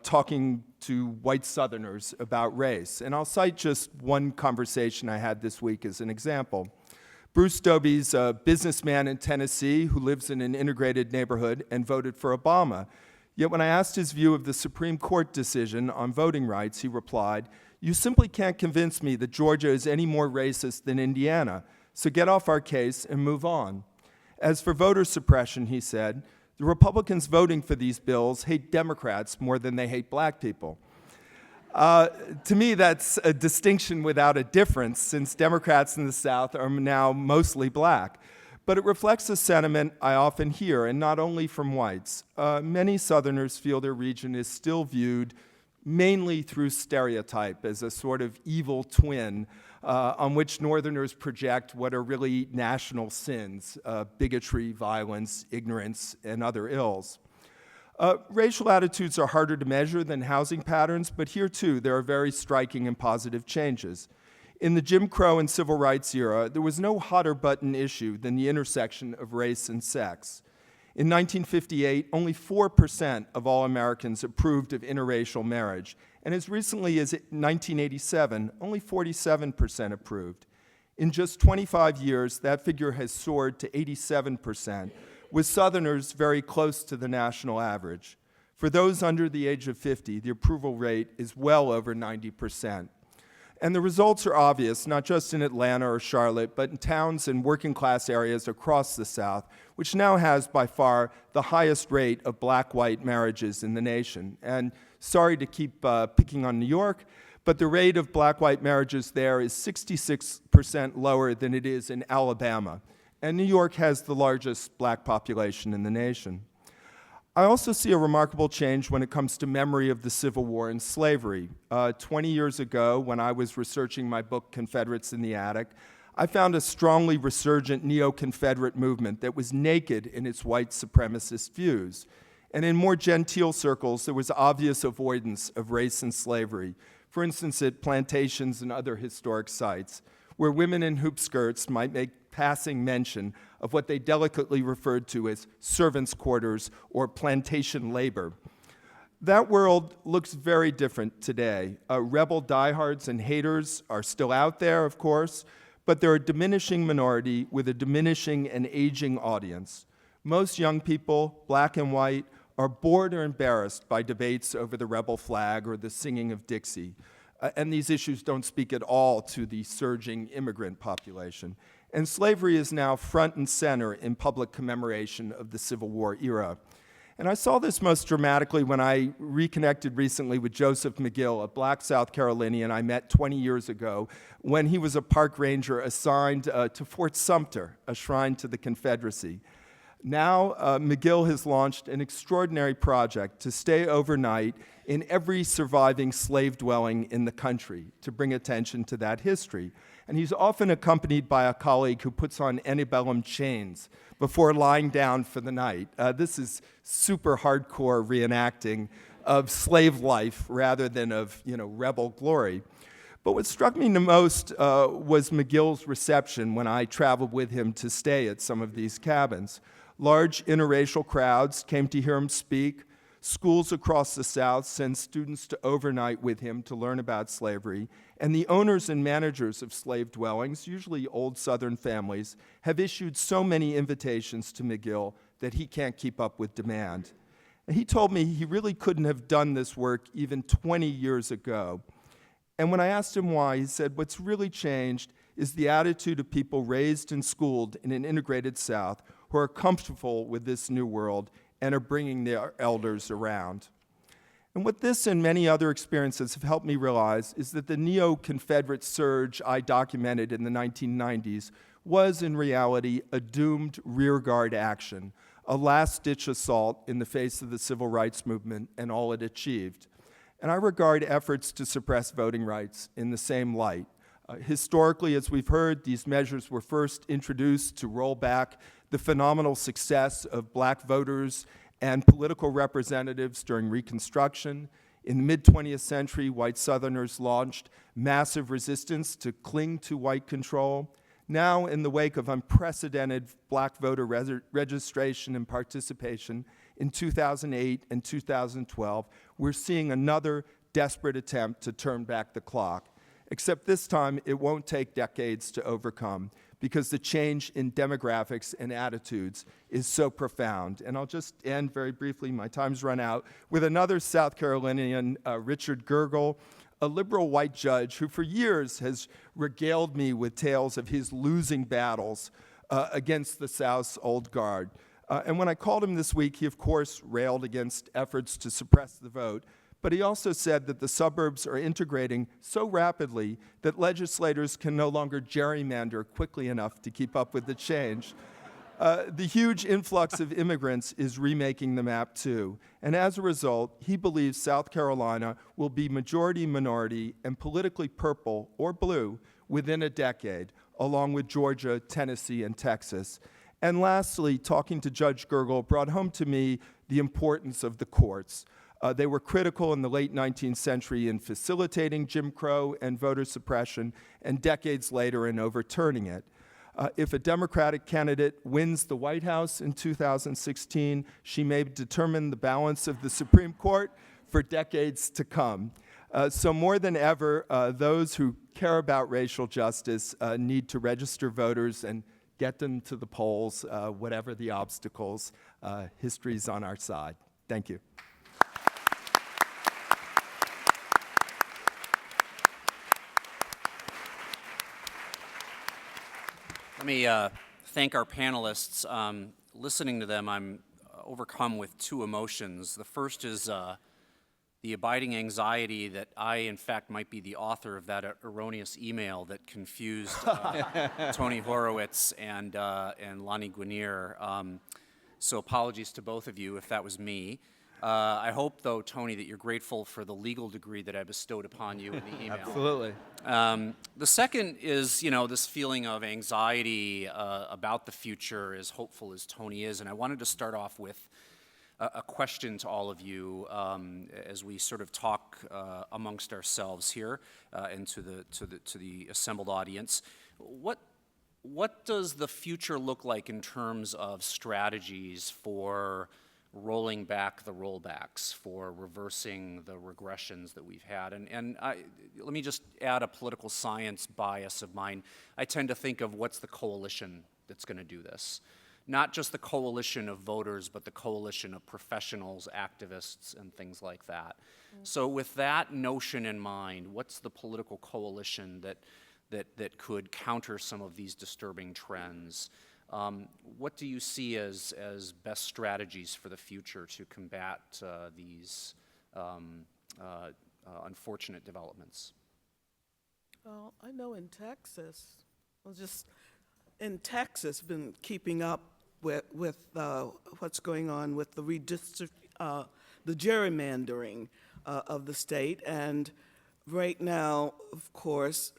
talking to white Southerners about race. And I'll cite just one conversation I had this week as an example. Bruce Dobie's a businessman in Tennessee who lives in an integrated neighborhood and voted for Obama. Yet when I asked his view of the Supreme Court decision on voting rights, he replied, "You simply can't convince me that Georgia is any more racist than Indiana, so get off our case and move on." As for voter suppression, he said, "The Republicans voting for these bills hate Democrats more than they hate black people." To me, that's a distinction without a difference, since Democrats in the South are now mostly black. But it reflects a sentiment I often hear, and not only from whites. Many Southerners feel their region is still viewed mainly through stereotype as a sort of evil twin on which Northerners project what are really national sins, bigotry, violence, ignorance, and other ills. Racial attitudes are harder to measure than housing patterns, but here too there are very striking and positive changes. In the Jim Crow and Civil Rights era, there was no hotter button issue than the intersection of race and sex. In 1958, only 4% of all Americans approved of interracial marriage, and as recently as 1987, only 47% approved. In just 25 years, that figure has soared to 87%, with Southerners very close to the national average. For those under the age of 50, the approval rate is well over 90%. And the results are obvious, not just in Atlanta or Charlotte, but in towns and working-class areas across the South, which now has by far the highest rate of black-white marriages in the nation. And sorry to keep picking on New York, but the rate of black-white marriages there is 66% lower than it is in Alabama. And New York has the largest black population in the nation. I also see a remarkable change when it comes to memory of the Civil War and slavery. 20 years ago, when I was researching my book, Confederates in the Attic, I found a strongly resurgent neo-Confederate movement that was naked in its white supremacist views. And in more genteel circles, there was obvious avoidance of race and slavery, for instance, at plantations and other historic sites, where women in hoop skirts might make passing mention of what they delicately referred to as servants' quarters or plantation labor. That world looks very different today. Rebel diehards and haters are still out there, of course, but they're a diminishing minority with a diminishing and aging audience. Most young people, black and white, are bored or embarrassed by debates over the rebel flag or the singing of Dixie. And these issues don't speak at all to the surging immigrant population. And slavery is now front and center in public commemoration of the Civil War era. And I saw this most dramatically when I reconnected recently with Joseph McGill, a black South Carolinian I met 20 years ago when he was a park ranger assigned to Fort Sumter, a shrine to the Confederacy. Now, McGill has launched an extraordinary project to stay overnight in every surviving slave dwelling in the country to bring attention to that history. And he's often accompanied by a colleague who puts on antebellum chains before lying down for the night. This is super hardcore reenacting of slave life rather than of, rebel glory. But what struck me the most was McGill's reception when I traveled with him to stay at some of these cabins. Large interracial crowds came to hear him speak. Schools across the South send students to overnight with him to learn about slavery. And the owners and managers of slave dwellings, usually old Southern families, have issued so many invitations to McGill that he can't keep up with demand. And he told me he really couldn't have done this work even 20 years ago. And when I asked him why, he said, what's really changed is the attitude of people raised and schooled in an integrated South who are comfortable with this new world and are bringing their elders around. And what this and many other experiences have helped me realize is that the neo-Confederate surge I documented in the 1990s was in reality a doomed rearguard action, a last-ditch assault in the face of the civil rights movement and all it achieved. And I regard efforts to suppress voting rights in the same light. Historically, as we've heard, these measures were first introduced to roll back the phenomenal success of black voters and political representatives during Reconstruction. In the mid-20th century, white Southerners launched massive resistance to cling to white control. Now, in the wake of unprecedented black voter registration and participation in 2008 and 2012, we're seeing another desperate attempt to turn back the clock. Except this time, it won't take decades to overcome because the change in demographics and attitudes is so profound. And I'll just end very briefly, my time's run out, with another South Carolinian, Richard Gergel, a liberal white judge who for years has regaled me with tales of his losing battles against the South's old guard. And when I called him this week, he of course railed against efforts to suppress the vote, but he also said that the suburbs are integrating so rapidly that legislators can no longer gerrymander quickly enough to keep up with the change. The huge influx of immigrants is remaking the map too, and as a result, he believes South Carolina will be majority-minority and politically purple or blue within a decade, along with Georgia, Tennessee, and Texas. And lastly, talking to Judge Gergel brought home to me the importance of the courts. They were critical in the late 19th century in facilitating Jim Crow and voter suppression, and decades later in overturning it. If a Democratic candidate wins the White House in 2016, she may determine the balance of the Supreme Court for decades to come. So more than ever, those who care about racial justice need to register voters and get them to the polls, whatever the obstacles. History's on our side. Thank you.
Let me thank our panelists. Listening to them, I'm overcome with two emotions. The first is the abiding anxiety that I, in fact, might be the author of that erroneous email that confused Tony Horwitz and Lani Guinier. So apologies to both of you if that was me. I hope, though, Tony, that you're grateful for the legal degree that I bestowed upon you in the email.
Absolutely.
The second is, this feeling of anxiety about the future, as hopeful as Tony is. And I wanted to start off with a question to all of you as we sort of talk amongst ourselves here and to the assembled audience. What does the future look like in terms of strategies for rolling back the rollbacks, for reversing the regressions that we've had. And let me just add a political science bias of mine. I tend to think of what's the coalition that's going to do this. Not just the coalition of voters, but the coalition of professionals, activists, and things like that. So with that notion in mind, what's the political coalition that could counter some of these disturbing trends? What do you see as best strategies for the future to combat these unfortunate developments?
Well, I know in Texas, been keeping up with what's going on with the the gerrymandering of the state, and right now, of course,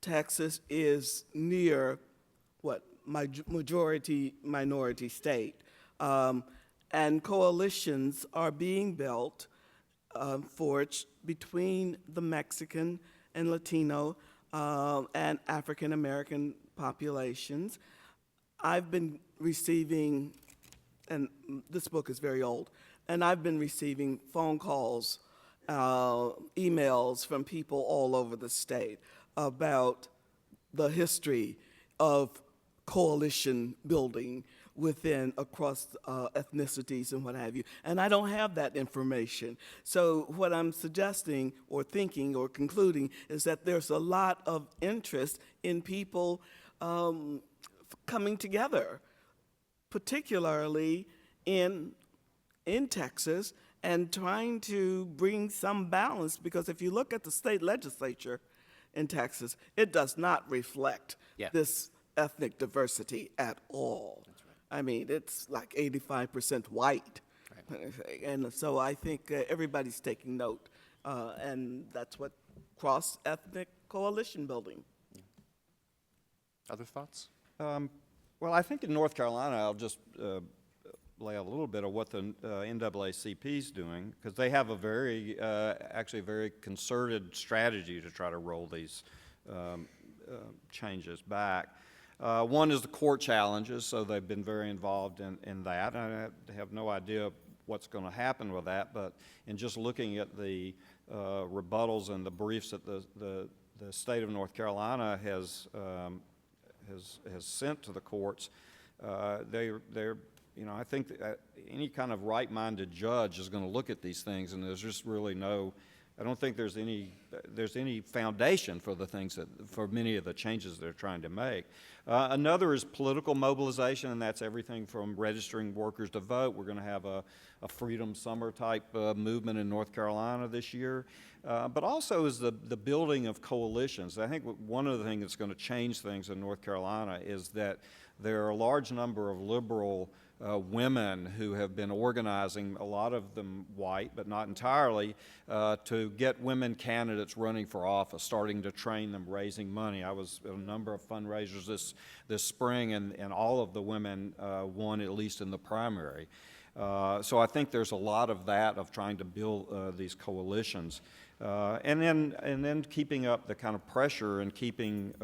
Texas is near majority minority state, and coalitions are being built forged between the Mexican and Latino and African American populations. I've been receiving, and this book is very old, and I've been receiving phone calls, emails from people all over the state about the history of coalition building across ethnicities and what have you. And I don't have that information. So what I'm suggesting or thinking or concluding is that there's a lot of interest in people coming together, particularly in Texas, and trying to bring some balance, because if you look at the state legislature in Texas, it does not reflect this ethnic diversity at all. That's right. I mean, it's like 85% white. Right. And so I think everybody's taking note, and that's what cross-ethnic coalition building.
Yeah. Other thoughts?
Well, I think in North Carolina, I'll just lay out a little bit of what the NAACP is doing, because they have a actually very concerted strategy to try to roll these changes back. One is the court challenges, so they've been very involved in that. I have no idea what's going to happen with that, but in just looking at the rebuttals and the briefs that the state of North Carolina has sent to the courts, I think that any kind of right-minded judge is going to look at these things, and there's just really I don't think there's any foundation for for many of the changes they're trying to make. Another is political mobilization, and that's everything from registering workers to vote. We're going to have a Freedom Summer type movement in North Carolina this year, but also is the building of coalitions. I think one of the things that's going to change things in North Carolina is that there are a large number of liberal women who have been organizing, a lot of them white, but not entirely, to get women candidates running for office, starting to train them, raising money. I was at a number of fundraisers this spring, and all of the women won, at least in the primary. So I think there's a lot of that, of trying to build these coalitions. And then keeping up the kind of pressure and keeping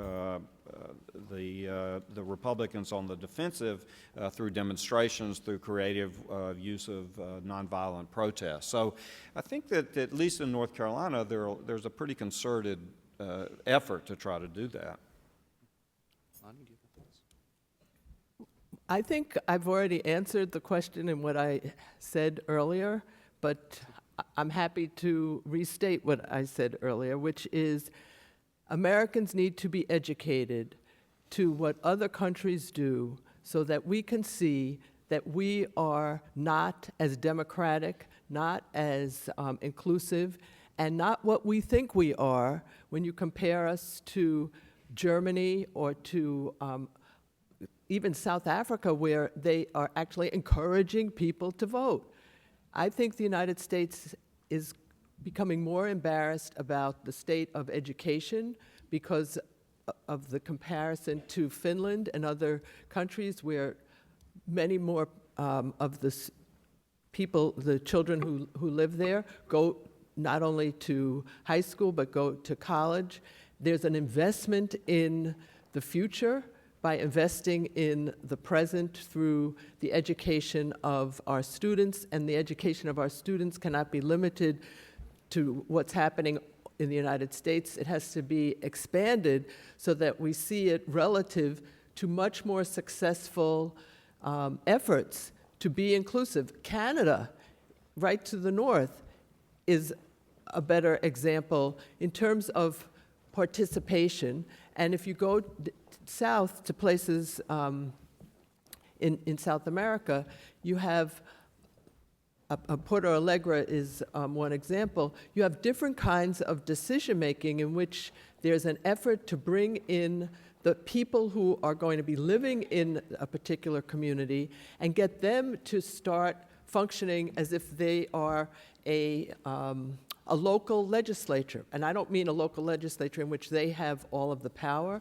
the Republicans on the defensive through demonstrations, through creative use of nonviolent protests. So I think that at least in North Carolina, there's a pretty concerted effort to try to do that.
Lani, do you have thoughts?
I think I've already answered the question in what I said earlier, but I'm happy to restate what I said earlier, which is Americans need to be educated to what other countries do so that we can see that we are not as democratic, not as inclusive, and not what we think we are when you compare us to Germany or to even South Africa, where they are actually encouraging people to vote. I think the United States is becoming more embarrassed about the state of education because of the comparison to Finland and other countries where many more of the people, the children who live there, go not only to high school but go to college. There's an investment in the future by investing in the present through the education of our students, and the education of our students cannot be limited to what's happening in the United States. It has to be expanded so that we see it relative to much more successful efforts to be inclusive. Canada, right to the north, is a better example in terms of participation. And if you go south to places in South America, you have Porto Alegre is one example. You have different kinds of decision-making in which there's an effort to bring in the people who are going to be living in a particular community and get them to start functioning as if they are a local legislature. And I don't mean a local legislature in which they have all of the power,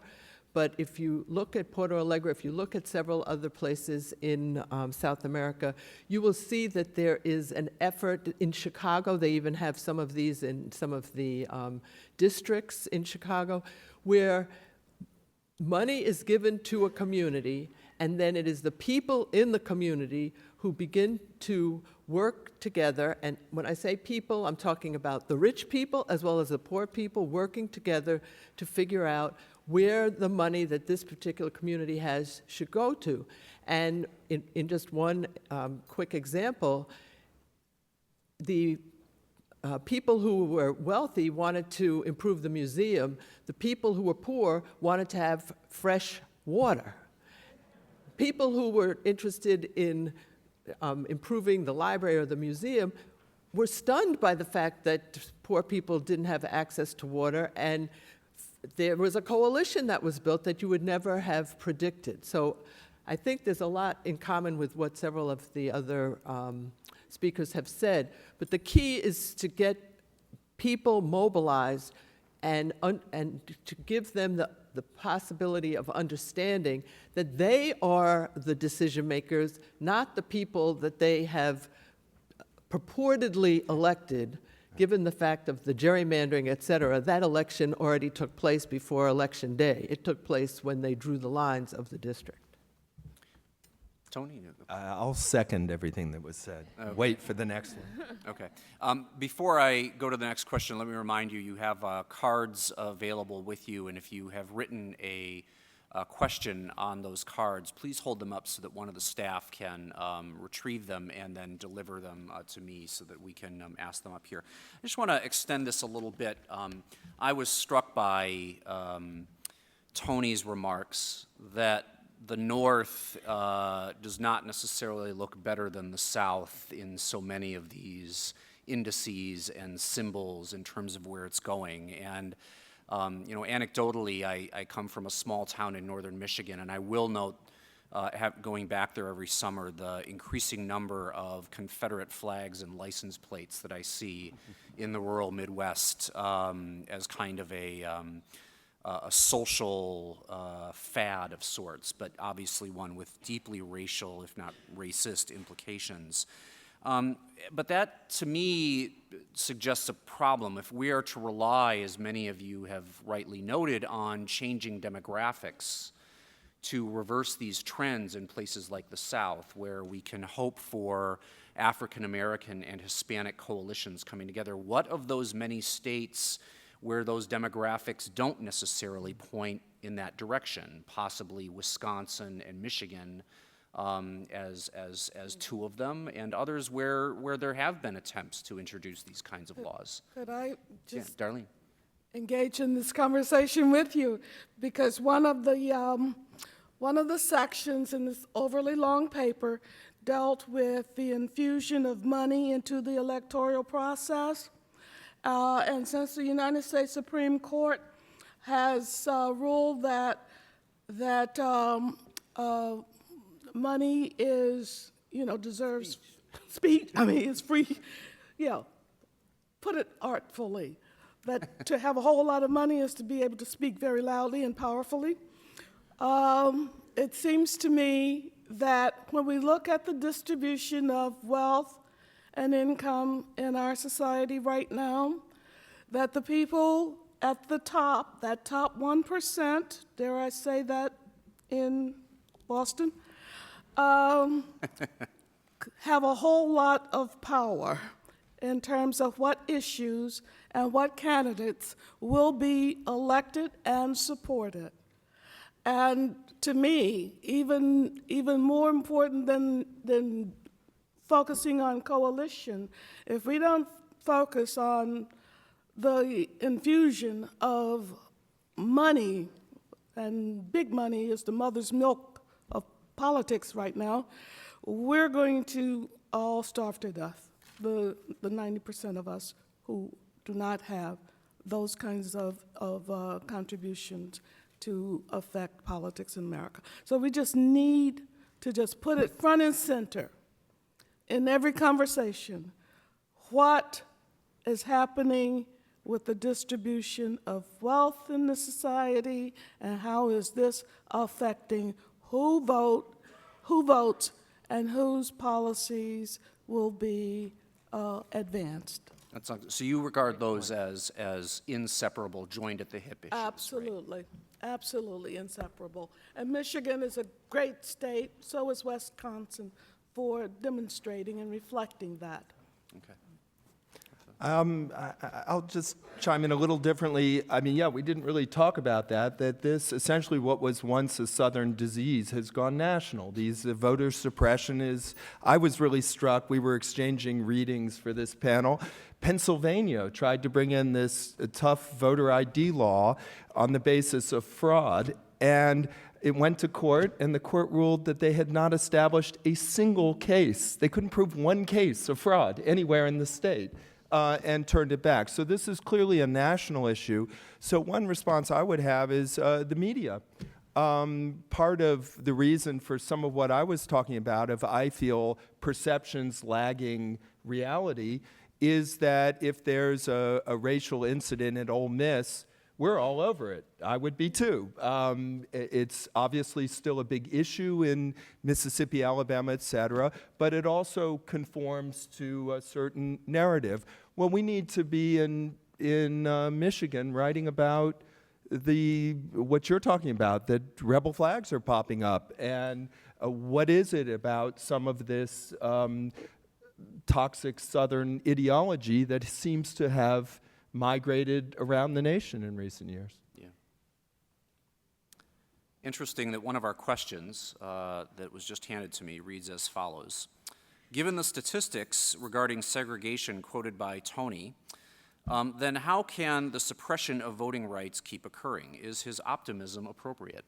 but if you look at Porto Alegre, if you look at several other places in South America, you will see that there is an effort. In Chicago, they even have some of these in some of the districts in Chicago, where money is given to a community, and then it is the people in the community who begin to work together. And when I say people, I'm talking about the rich people as well as the poor people working together to figure out where the money that this particular community has should go to. And in just one quick example, the people who were wealthy wanted to improve the museum. The people who were poor wanted to have fresh water. People who were interested in improving the library or the museum were stunned by the fact that poor people didn't have access to water, and there was a coalition that was built that you would never have predicted. So I think there's a lot in common with what several of the other speakers have said, but the key is to get people mobilized and to give them the possibility of understanding that they are the decision makers, not the people that they have purportedly elected. Given the fact of the gerrymandering, et cetera, that election already took place before Election Day. It took place when they drew the lines of the district.
Tony?
I'll second everything that was said.
Okay.
Wait for the next one.
Okay. Before I go to the next question, let me remind you, you have cards available with you, and if you have written a question on those cards, please hold them up so that one of the staff can retrieve them and then deliver them to me so that we can ask them up here. I just want to extend this a little bit. I was struck by Tony's remarks that the North does not necessarily look better than the South in so many of these indices and symbols in terms of where it's going. And anecdotally, I come from a small town in northern Michigan, and I will note, going back there every summer, the increasing number of Confederate flags and license plates that I see in the rural Midwest as kind of a social fad of sorts, but obviously one with deeply racial, if not racist, implications. But that, to me, suggests a problem. If we are to rely, as many of you have rightly noted, on changing demographics to reverse these trends in places like the South, where we can hope for African American and Hispanic coalitions coming together, what of those many states where those demographics don't necessarily point in that direction, possibly Wisconsin and Michigan, as two of them, and others where there have been attempts to introduce these kinds of laws.
Could I just
Darlene?
engage in this conversation with you? Because one of the sections in this overly long paper dealt with the infusion of money into the electoral process. And since the United States Supreme Court has ruled that money is, deserves speech. I mean, it's free. Put it artfully. That to have a whole lot of money is to be able to speak very loudly and powerfully. It seems to me that when we look at the distribution of wealth and income in our society right now, that the people at the top, that top 1%, dare I say that in Boston, have a whole lot of power in terms of what issues and what candidates will be elected and supported. And to me, even more important than focusing on coalition, if we don't focus on the infusion of money, and big money is the mother's milk of politics right now, we're going to all starve to death, the 90% of us who do not have those kinds of contributions to affect politics in America. So we just need to just put it front and center in every conversation. What is happening with the distribution of wealth in the society, and how is this affecting who votes, and whose policies will be advanced?
That's not, so you regard those as inseparable, joined at the hip issues, right?
Absolutely, absolutely inseparable. And Michigan is a great state, so is Wisconsin, for demonstrating and reflecting that.
Okay.
I'll just chime in a little differently. I mean, yeah, we didn't really talk about that this essentially what was once a Southern disease has gone national. Voter suppression is, I was really struck, we were exchanging readings for this panel. Pennsylvania tried to bring in this tough voter ID law on the basis of fraud, and it went to court, and the court ruled that they had not established a single case. They couldn't prove one case of fraud anywhere in the state. And turned it back. So this is clearly a national issue. So one response I would have is the media. Part of the reason for some of what I was talking about, if I feel perceptions lagging reality, is that if there's a racial incident at Ole Miss, we're all over it. I would be too. It's obviously still a big issue in Mississippi, Alabama, et cetera, but it also conforms to a certain narrative. Well, we need to be in Michigan writing about what you're talking about, that rebel flags are popping up, and what is it about some of this toxic Southern ideology that seems to have migrated around the nation in recent years.
Yeah. Interesting that one of our questions that was just handed to me reads as follows. Given the statistics regarding segregation quoted by Tony, then how can the suppression of voting rights keep occurring? Is his optimism appropriate?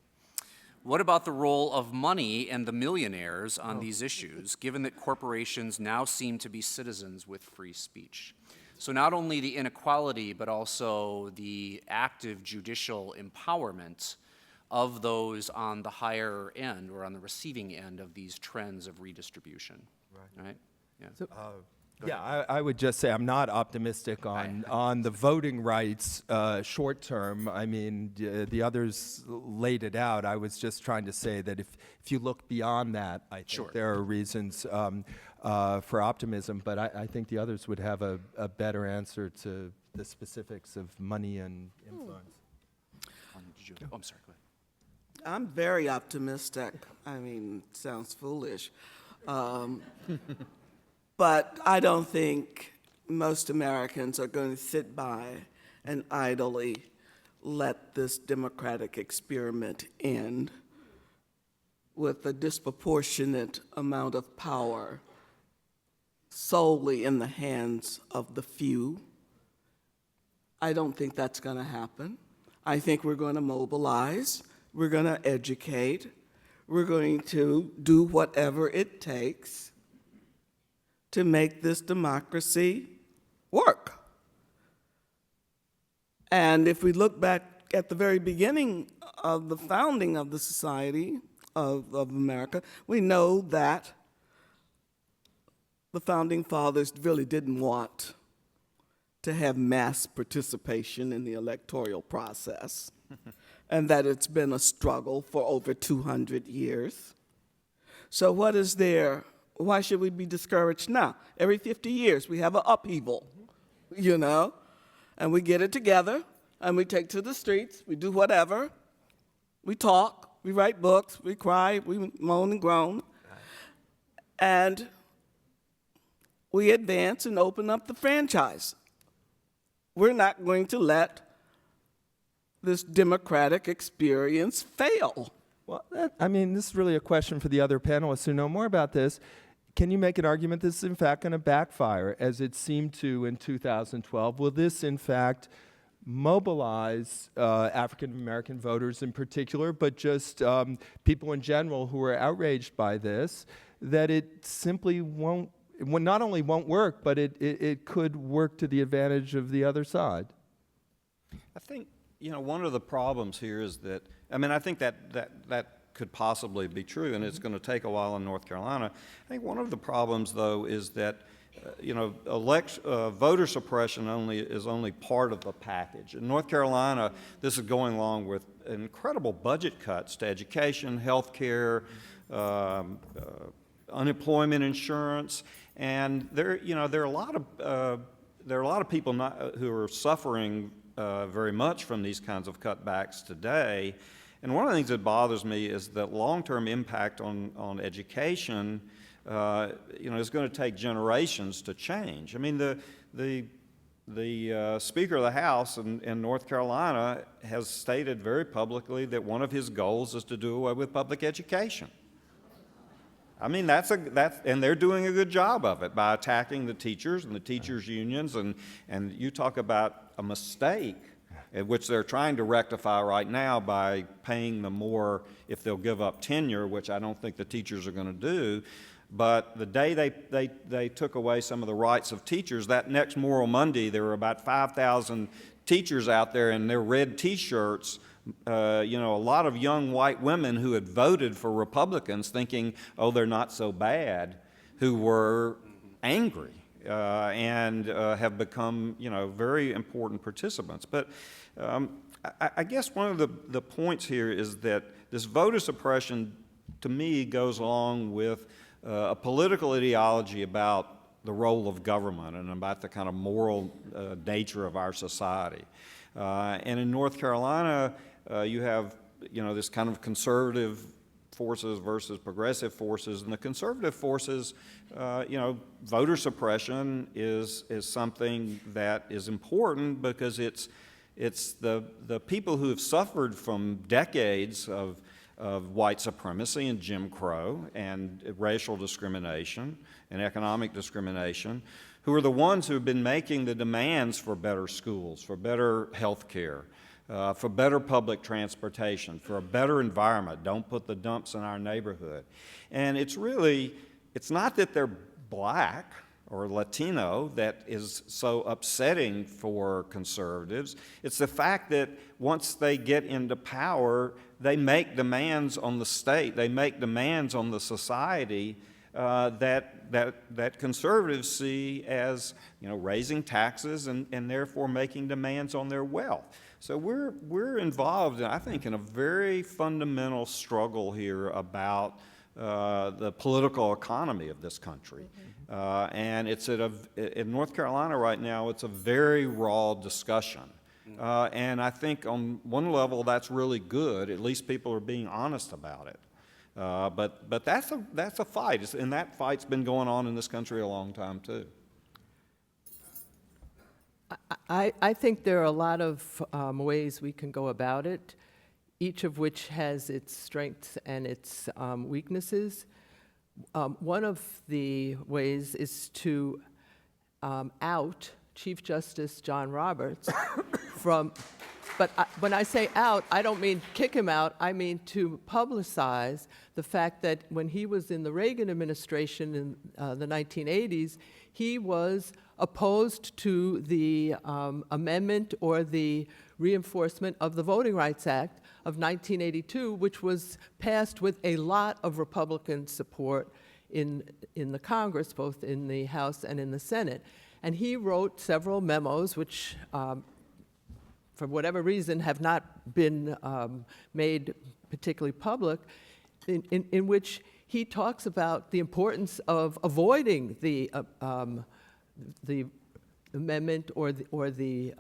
What about the role of money and the millionaires on these issues, given that corporations now seem to be citizens with free speech? So not only the inequality, but also the active judicial empowerment of those on the higher end or on the receiving end of these trends of redistribution. Right? Yeah.
So, I would just say I'm not optimistic on the voting rights short term. I mean, the others laid it out. I was just trying to say that if you look beyond that, I think there are reasons for optimism, but I think the others would have a better answer to the specifics of money and influence.
I'm sorry, go ahead.
I'm very optimistic. I mean, it sounds foolish. But I don't think most Americans are going to sit by and idly let this democratic experiment end with a disproportionate amount of power solely in the hands of the few. I don't think that's going to happen. I think we're going to mobilize, we're going to educate, we're going to do whatever it takes to make this democracy work. And if we look back at the very beginning of the founding of the society of America, we know that the founding fathers really didn't want to have mass participation in the electoral process, and that it's been a struggle for over 200 years. So what is there? Why should we be discouraged now? Every 50 years, we have an upheaval, you know, and we get it together, and we take to the streets, we do whatever, we talk, we write books, we cry, we moan and groan, and we advance and open up the franchise. We're not going to let this democratic experience fail.
Well, this is really a question for the other panelists who know more about this. Can you make an argument this is in fact going to backfire, as it seemed to in 2012? Will this in fact mobilize African American voters in particular, but just people in general who are outraged by this, that it simply won't, not only won't work, but it could work to the advantage of the other side?
I think, one of the problems here is that, I think that could possibly be true, and it's going to take a while in North Carolina. I think one of the problems, though, is that, voter suppression is only part of the package. In North Carolina, this is going along with incredible budget cuts to education, health care, unemployment insurance, and there are a lot of people who are suffering very much from these kinds of cutbacks today. And one of the things that bothers me is that long-term impact on education, is going to take generations to change. The Speaker of the House in North Carolina has stated very publicly that one of his goals is to do away with public education. And they're doing a good job of it by attacking the teachers and the teachers' unions, and you talk about a mistake, which they're trying to rectify right now by paying them more if they'll give up tenure, which I don't think the teachers are going to do. But the day they took away some of the rights of teachers, that next Moral Monday, there were about 5,000 teachers out there in their red T-shirts, a lot of young white women who had voted for Republicans thinking, oh, they're not so bad, who were angry and have become, very important participants. But I guess one of the points here is that this voter suppression, to me, goes along with a political ideology about the role of government and about the kind of moral nature of our society. And in North Carolina, you have, this kind of conservative forces versus progressive forces, and the conservative forces, voter suppression is something that is important because it's the people who have suffered from decades of white supremacy and Jim Crow and racial discrimination and economic discrimination, who are the ones who have been making the demands for better schools, for better health care, for better public transportation, for a better environment. Don't put the dumps in our neighborhood. And it's not that they're black or Latino that is so upsetting for conservatives. It's the fact that once they get into power, they make demands on the state, they make demands on the society that conservatives see as, raising taxes and therefore making demands on their wealth. So we're involved, I think, in a very fundamental struggle here about the political economy of this country. And it's in North Carolina right now, it's a very raw discussion. And I think on one level that's really good. At least people are being honest about it. But that's a fight, and that fight's been going on in this country a long time too.
I think there are a lot of ways we can go about it, each of which has its strengths and its weaknesses. One of the ways is to out Chief Justice John Roberts from, but when I say out, I don't mean kick him out, I mean to publicize the fact that when he was in the Reagan administration in the 1980s, he was opposed to the amendment or the reinforcement of the Voting Rights Act of 1982, which was passed with a lot of Republican support in the Congress, both in the House and in the Senate. And he wrote several memos, which, for whatever reason, have not been made particularly public, in which he talks about the importance of avoiding the amendment or the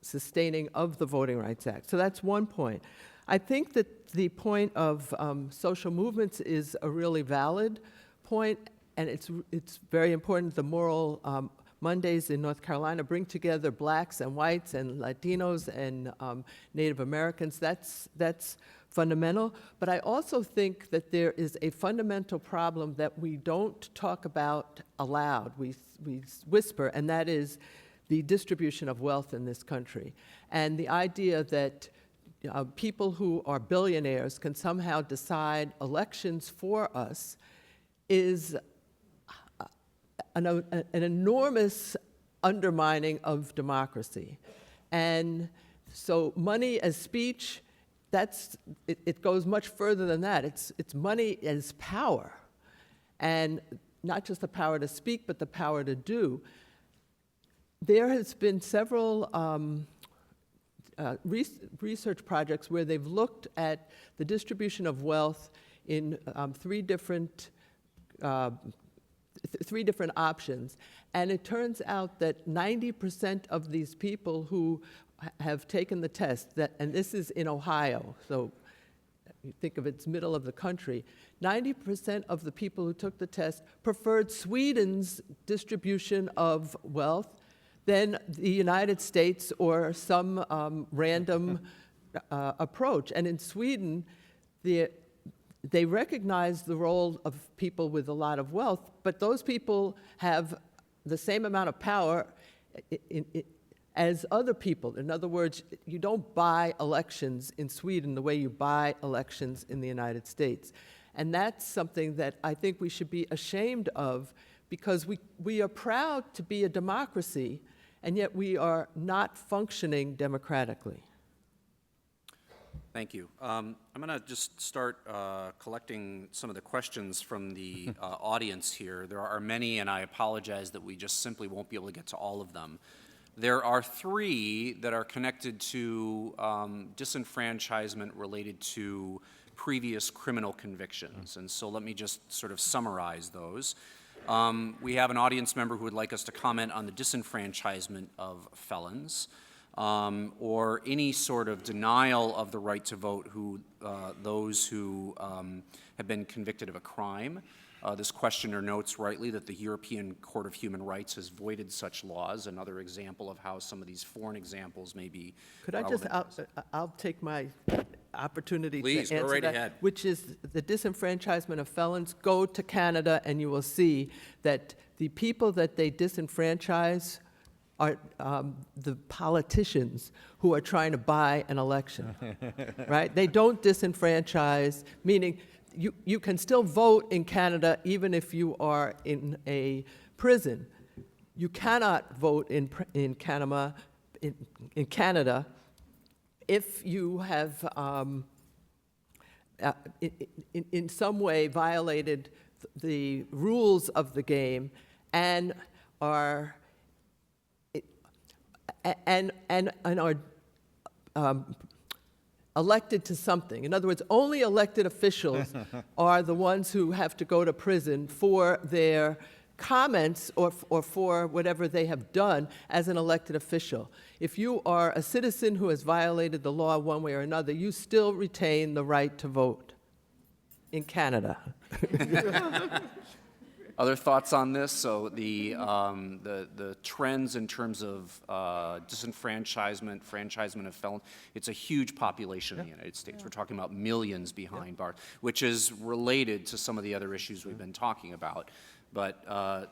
sustaining of the Voting Rights Act. So that's one point. I think that the point of social movements is a really valid point, and it's very important. The Moral Mondays in North Carolina bring together blacks and whites and Latinos and Native Americans. That's fundamental. But I also think that there is a fundamental problem that we don't talk about aloud. We whisper, and that is the distribution of wealth in this country. And the idea that people who are billionaires can somehow decide elections for us is an enormous undermining of democracy. And so money as speech, it goes much further than that. It's money as power, and not just the power to speak, but the power to do. There has been several research projects where they've looked at the distribution of wealth in three different options, and it turns out that 90% of these people who have taken the test, and this is in Ohio, so you think of it's middle of the country, 90% of the people who took the test preferred Sweden's distribution of wealth than the United States or some random approach. And in Sweden, they recognize the role of people with a lot of wealth, but those people have the same amount of power as other people. In other words, you don't buy elections in Sweden the way you buy elections in the United States. And that's something that I think we should be ashamed of, because we are proud to be a democracy, and yet we are not functioning democratically.
Thank you. I'm going to just start collecting some of the questions from the audience here. There are many, and I apologize that we just simply won't be able to get to all of them. There are three that are connected to disenfranchisement related to previous criminal convictions, and so let me just sort of summarize those. We have an audience member who would like us to comment on the disenfranchisement of felons, or any sort of denial of the right to vote those who have been convicted of a crime. This questioner notes rightly that the European Court of Human Rights has voided such laws, another example of how some of these foreign examples may be
Could I just, I'll take my opportunity
Please,
to answer
go right
that,
ahead.
which is the disenfranchisement of felons. Go to Canada and you will see that the people that they disenfranchise are the politicians who are trying to buy an election, right? They don't disenfranchise, meaning you can still vote in Canada even if you are in a prison. You cannot vote in Canada if you have in some way violated the rules of the game and are elected to something. In other words, only elected officials are the ones who have to go to prison for their comments or for whatever they have done as an elected official. If you are a citizen who has violated the law one way or another, you still retain the right to vote in Canada.
Other thoughts on this? So the trends in terms of disenfranchisement, franchisement of felons, it's a huge population in the United States. We're talking about millions behind bars, which is related to some of the other issues we've been talking about. But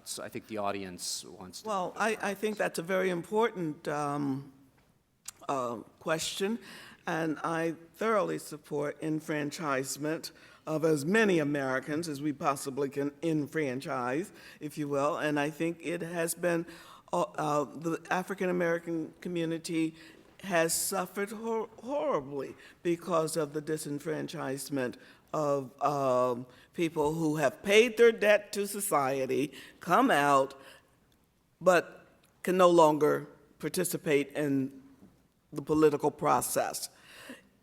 so I think the audience wants to.
Well, I think that's a very important question, and I thoroughly support enfranchisement of as many Americans as we possibly can enfranchise, if you will. And I think it has been, the African American community has suffered horribly because of the disenfranchisement of people who have paid their debt to society, come out, but can no longer participate in the political process.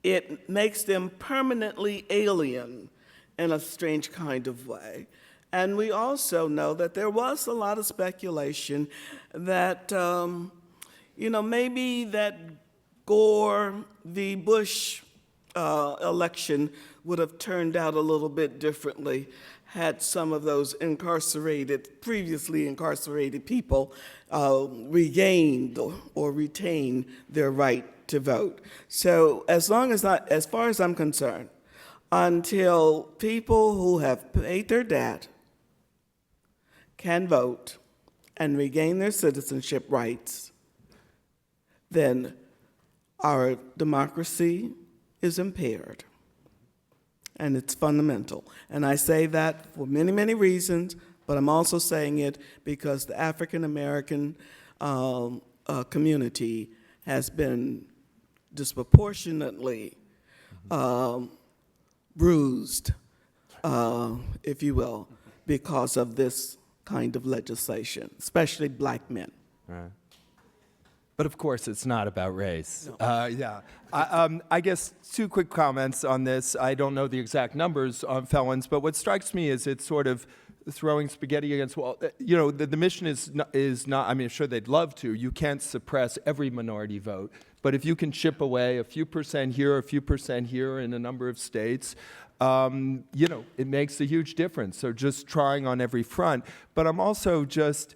It makes them permanently alien in a strange kind of way. And we also know that there was a lot of speculation that, maybe that Gore v. Bush election would have turned out a little bit differently had some of those previously incarcerated people regained or retained their right to vote. So as far as I'm concerned, until people who have paid their debt can vote and regain their citizenship rights, then our democracy is impaired. And it's fundamental. And I say that for many, many reasons, but I'm also saying it because the African American community has been disproportionately bruised, if you will, because of this kind of legislation, especially black men.
Right. But of course, it's not about race. No. Yeah. I guess 2 quick comments on this. I don't know the exact numbers on felons, but what strikes me is it's sort of throwing spaghetti against the wall. You know, the mission is not, I mean, I'm sure they'd love to. You can't suppress every minority vote. But if you can chip away a few percent here, a few percent here in a number of states, you know, it makes a huge difference. So just trying on every front. But I'm also just,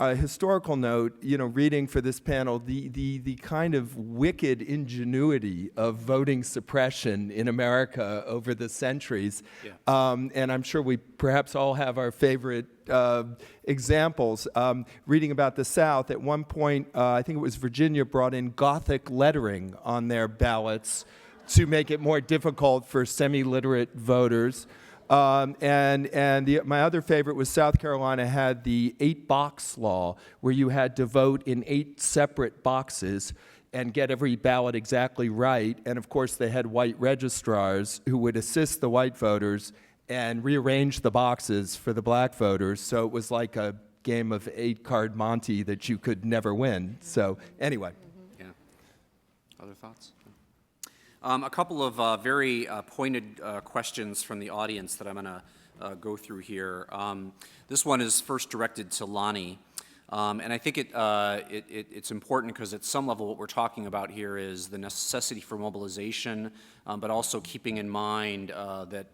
a historical note, you know, reading for this panel, the kind of wicked ingenuity of voting suppression in America over the centuries. Yeah. And I'm sure we perhaps all have our favorite examples. Reading about the South, at one point, I think it was Virginia brought in Gothic lettering on their ballots to make it more difficult for semi-literate voters. My other favorite was South Carolina had the 8-box law, where you had to vote in 8 separate boxes and get every ballot exactly right. And of course, they had white registrars who would assist the white voters and rearrange the boxes for the black voters. So it was like a game of 8-card Monte that you could never win. So anyway.
Yeah. Other thoughts? A couple of very pointed questions from the audience that I'm going to go through here. This one is first directed to Lani, and I think it's important because at some level what we're talking about here is the necessity for mobilization, but also keeping in mind that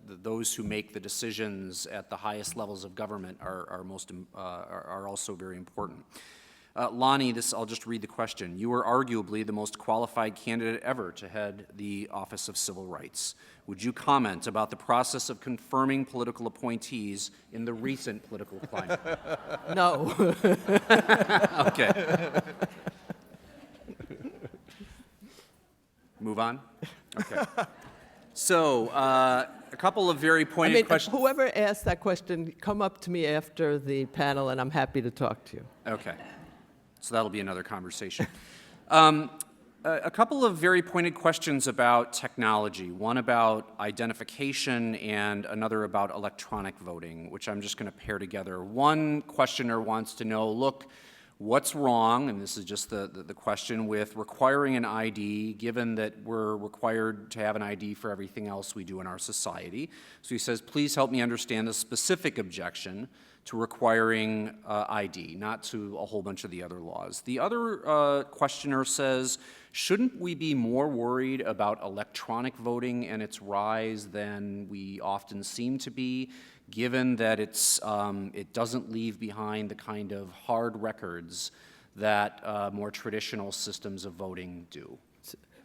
those who make the decisions at the highest levels of government are also very important. Lani, I'll just read the question. You are arguably the most qualified candidate ever to head the Office of Civil Rights. Would you comment about the process of confirming political appointees in the recent political climate?
No.
Okay. Move on? Okay. So, a couple of very pointed questions.
Whoever asked that question, come up to me after the panel, and I'm happy to talk to you.
Okay. So that'll be another conversation. A couple of very pointed questions about technology, one about identification and another about electronic voting, which I'm just going to pair together. One questioner wants to know, look, what's wrong, and this is just the question, with requiring an ID, given that we're required to have an ID for everything else we do in our society. So he says, please help me understand the specific objection to requiring ID, not to a whole bunch of the other laws. The other questioner says, shouldn't we be more worried about electronic voting and its rise than we often seem to be, given that it doesn't leave behind the kind of hard records that more traditional systems of voting do?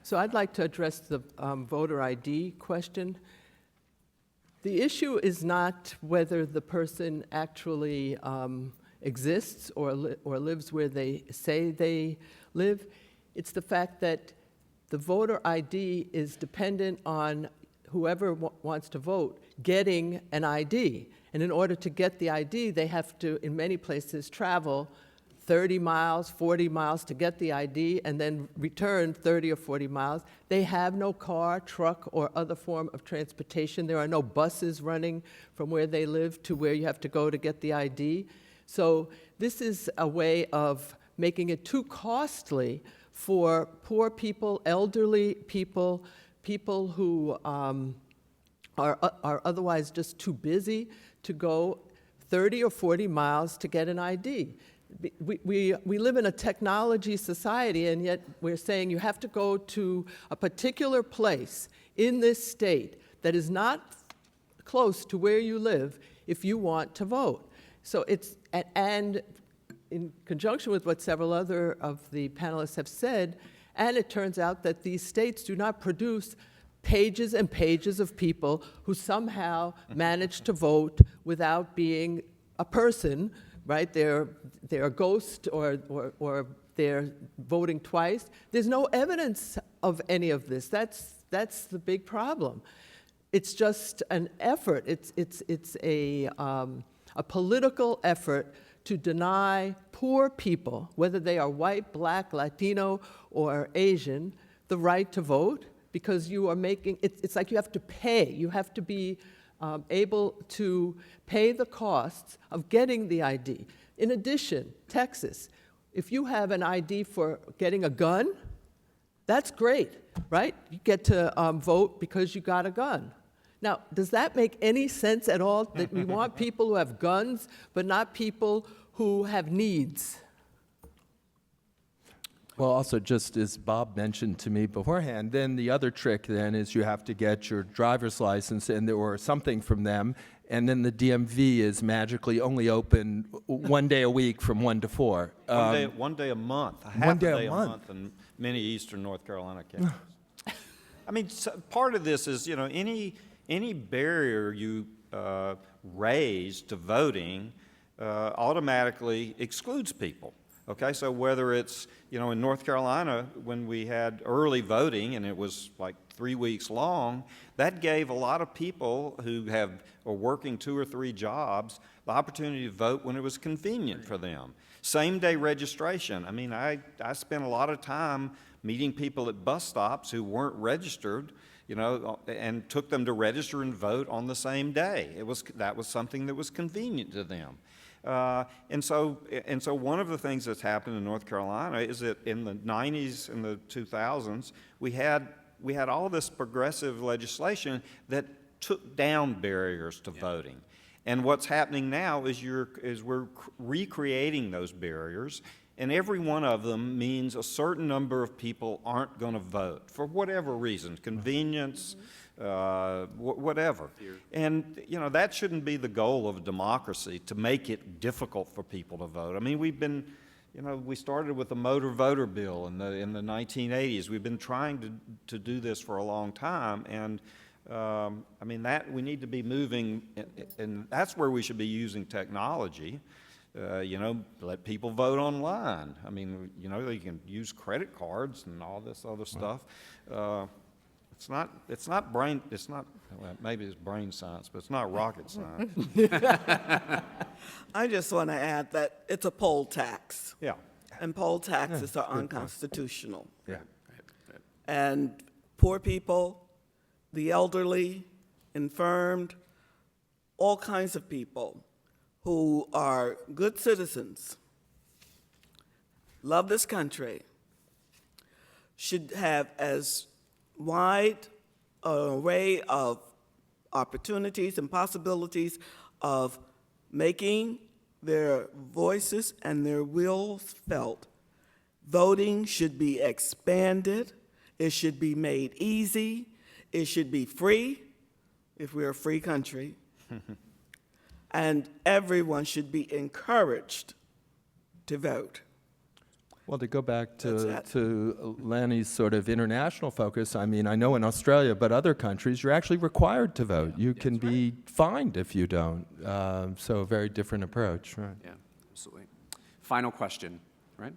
So I'd like to address the voter ID question. The issue is not whether the person actually exists or lives where they say they live. It's the fact that the voter ID is dependent on whoever wants to vote getting an ID. And in order to get the ID, they have to, in many places, travel 30 miles, 40 miles to get the ID, and then return 30 or 40 miles. They have no car, truck, or other form of transportation. There are no buses running from where they live to where you have to go to get the ID. So this is a way of making it too costly for poor people, elderly people, people who are otherwise just too busy to go 30 or 40 miles to get an ID. We live in a technology society, and yet we're saying you have to go to a particular place in this state that is not close to where you live if you want to vote. So it's, and in conjunction with what several other of the panelists have said, and it turns out that these states do not produce pages and pages of people who somehow manage to vote without being a person, right? They're a ghost or they're voting twice. There's no evidence of any of this. That's the big problem. It's just an effort. It's a political effort to deny poor people, whether they are white, black, Latino, or Asian, the right to vote, because you are making, it's like you have to pay. You have to be able to pay the costs of getting the ID. In addition, Texas, if you have an ID for getting a gun, that's great, right? You get to vote because you got a gun. Now, does that make any sense at all, that we want people who have guns, but not people who have needs?
Well, also, just as Bob mentioned to me beforehand, then the other trick then is you have to get your driver's license or something from them, and then the DMV is magically only open one day a week from 1 to 4.
One day a month, half a day a month in many eastern North Carolina counties. I mean, part of this is, any barrier you raise to voting automatically excludes people. Okay, so whether it's, in North Carolina, when we had early voting and it was like 3 weeks long, that gave a lot of people who are working 2 or 3 jobs the opportunity to vote when it was convenient for them. Same-day registration. I mean, I spent a lot of time meeting people at bus stops who weren't registered, and took them to register and vote on the same day. That was something that was convenient to them. And so one of the things that's happened in North Carolina is that in the 90s and the 2000s, we had all this progressive legislation that took down barriers to voting. And what's happening now is we're recreating those barriers, and every one of them means a certain number of people aren't going to vote for whatever reason, convenience, whatever. And, that shouldn't be the goal of democracy, to make it difficult for people to vote. I mean, we started with the motor voter bill in the 1980s. We've been trying to do this for a long time, and that we need to be moving, and that's where we should be using technology. Let people vote online. I mean, they can use credit cards and all this other stuff. Maybe it's brain science, but it's not rocket science.
I just want to add that it's a poll tax.
Yeah.
And poll taxes are unconstitutional.
Yeah.
And poor people, the elderly, infirmed, all kinds of people who are good citizens, love this country, should have as wide an array of opportunities and possibilities of making their voices and their wills felt. Voting should be expanded. It should be made easy. It should be free, if we're a free country. And everyone should be encouraged to vote.
Well, to go back to Lani's sort of international focus, I mean, I know in Australia, but other countries, you're actually required to vote. You can be fined if you don't. So a very different approach, right?
Yeah, absolutely. Final question, right?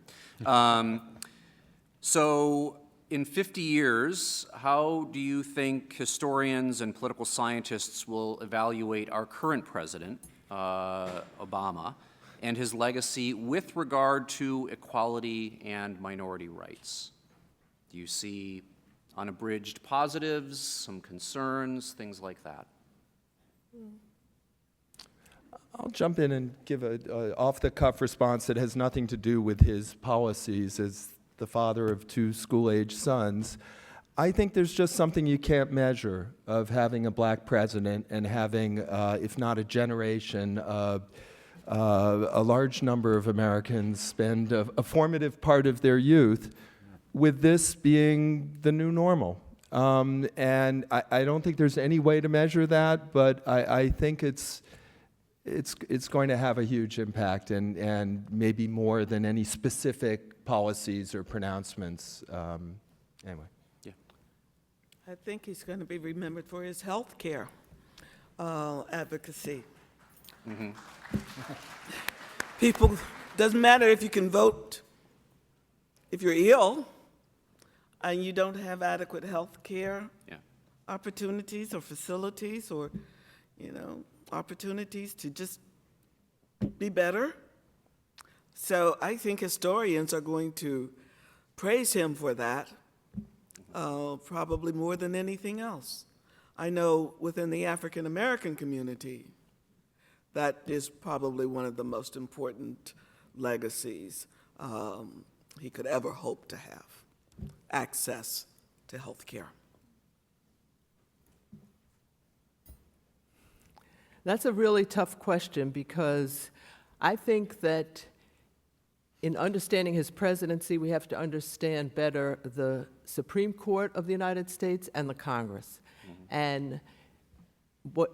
So in 50 years, how do you think historians and political scientists will evaluate our current president, Obama, and his legacy with regard to equality and minority rights? Do you see unabridged positives, some concerns, things like that?
I'll jump in and give a off-the-cuff response that has nothing to do with his policies as the father of 2 school-age sons. I think there's just something you can't measure of having a black president and having, if not a generation, a large number of Americans spend a formative part of their youth with this being the new normal. And I don't think there's any way to measure that, but I think it's going to have a huge impact, and maybe more than any specific policies or pronouncements. Anyway.
I think he's going to be remembered for his health care advocacy. People, doesn't matter if you can vote if you're ill and you don't have adequate health care opportunities or facilities, or, opportunities to just be better. So I think historians are going to praise him for that, probably more than anything else. I know within the African American community, that is probably one of the most important legacies he could ever hope to have, access to health care.
That's a really tough question, because I think that in understanding his presidency, we have to understand better the Supreme Court of the United States and the Congress. And what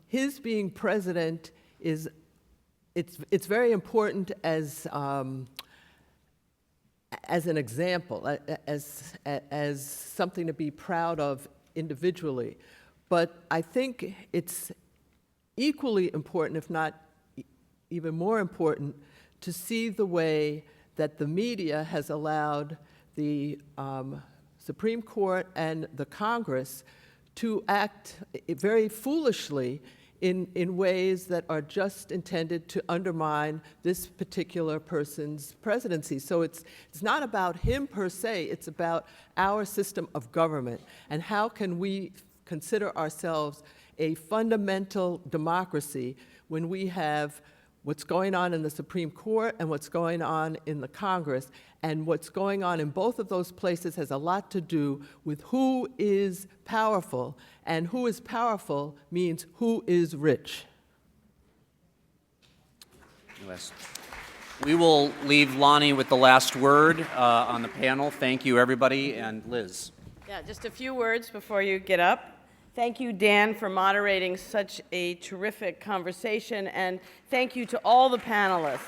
his being president is, it's very important as an example, as something to be proud of individually. But I think it's equally important, if not even more important, to see the way that the media has allowed the Supreme Court and the Congress to act very foolishly in ways that are just intended to undermine this particular person's presidency. So it's not about him per se, it's about our system of government, and how can we consider ourselves a fundamental democracy when we have what's going on in the Supreme Court and what's going on in the Congress. And what's going on in both of those places has a lot to do with who is powerful, and who is powerful means who is rich.
Yes. We will leave Lani with the last word on the panel. Thank you, everybody, and Liz.
Yeah, just a few words before you get up. Thank you, Dan, for moderating such a terrific conversation, and thank you to all the panelists.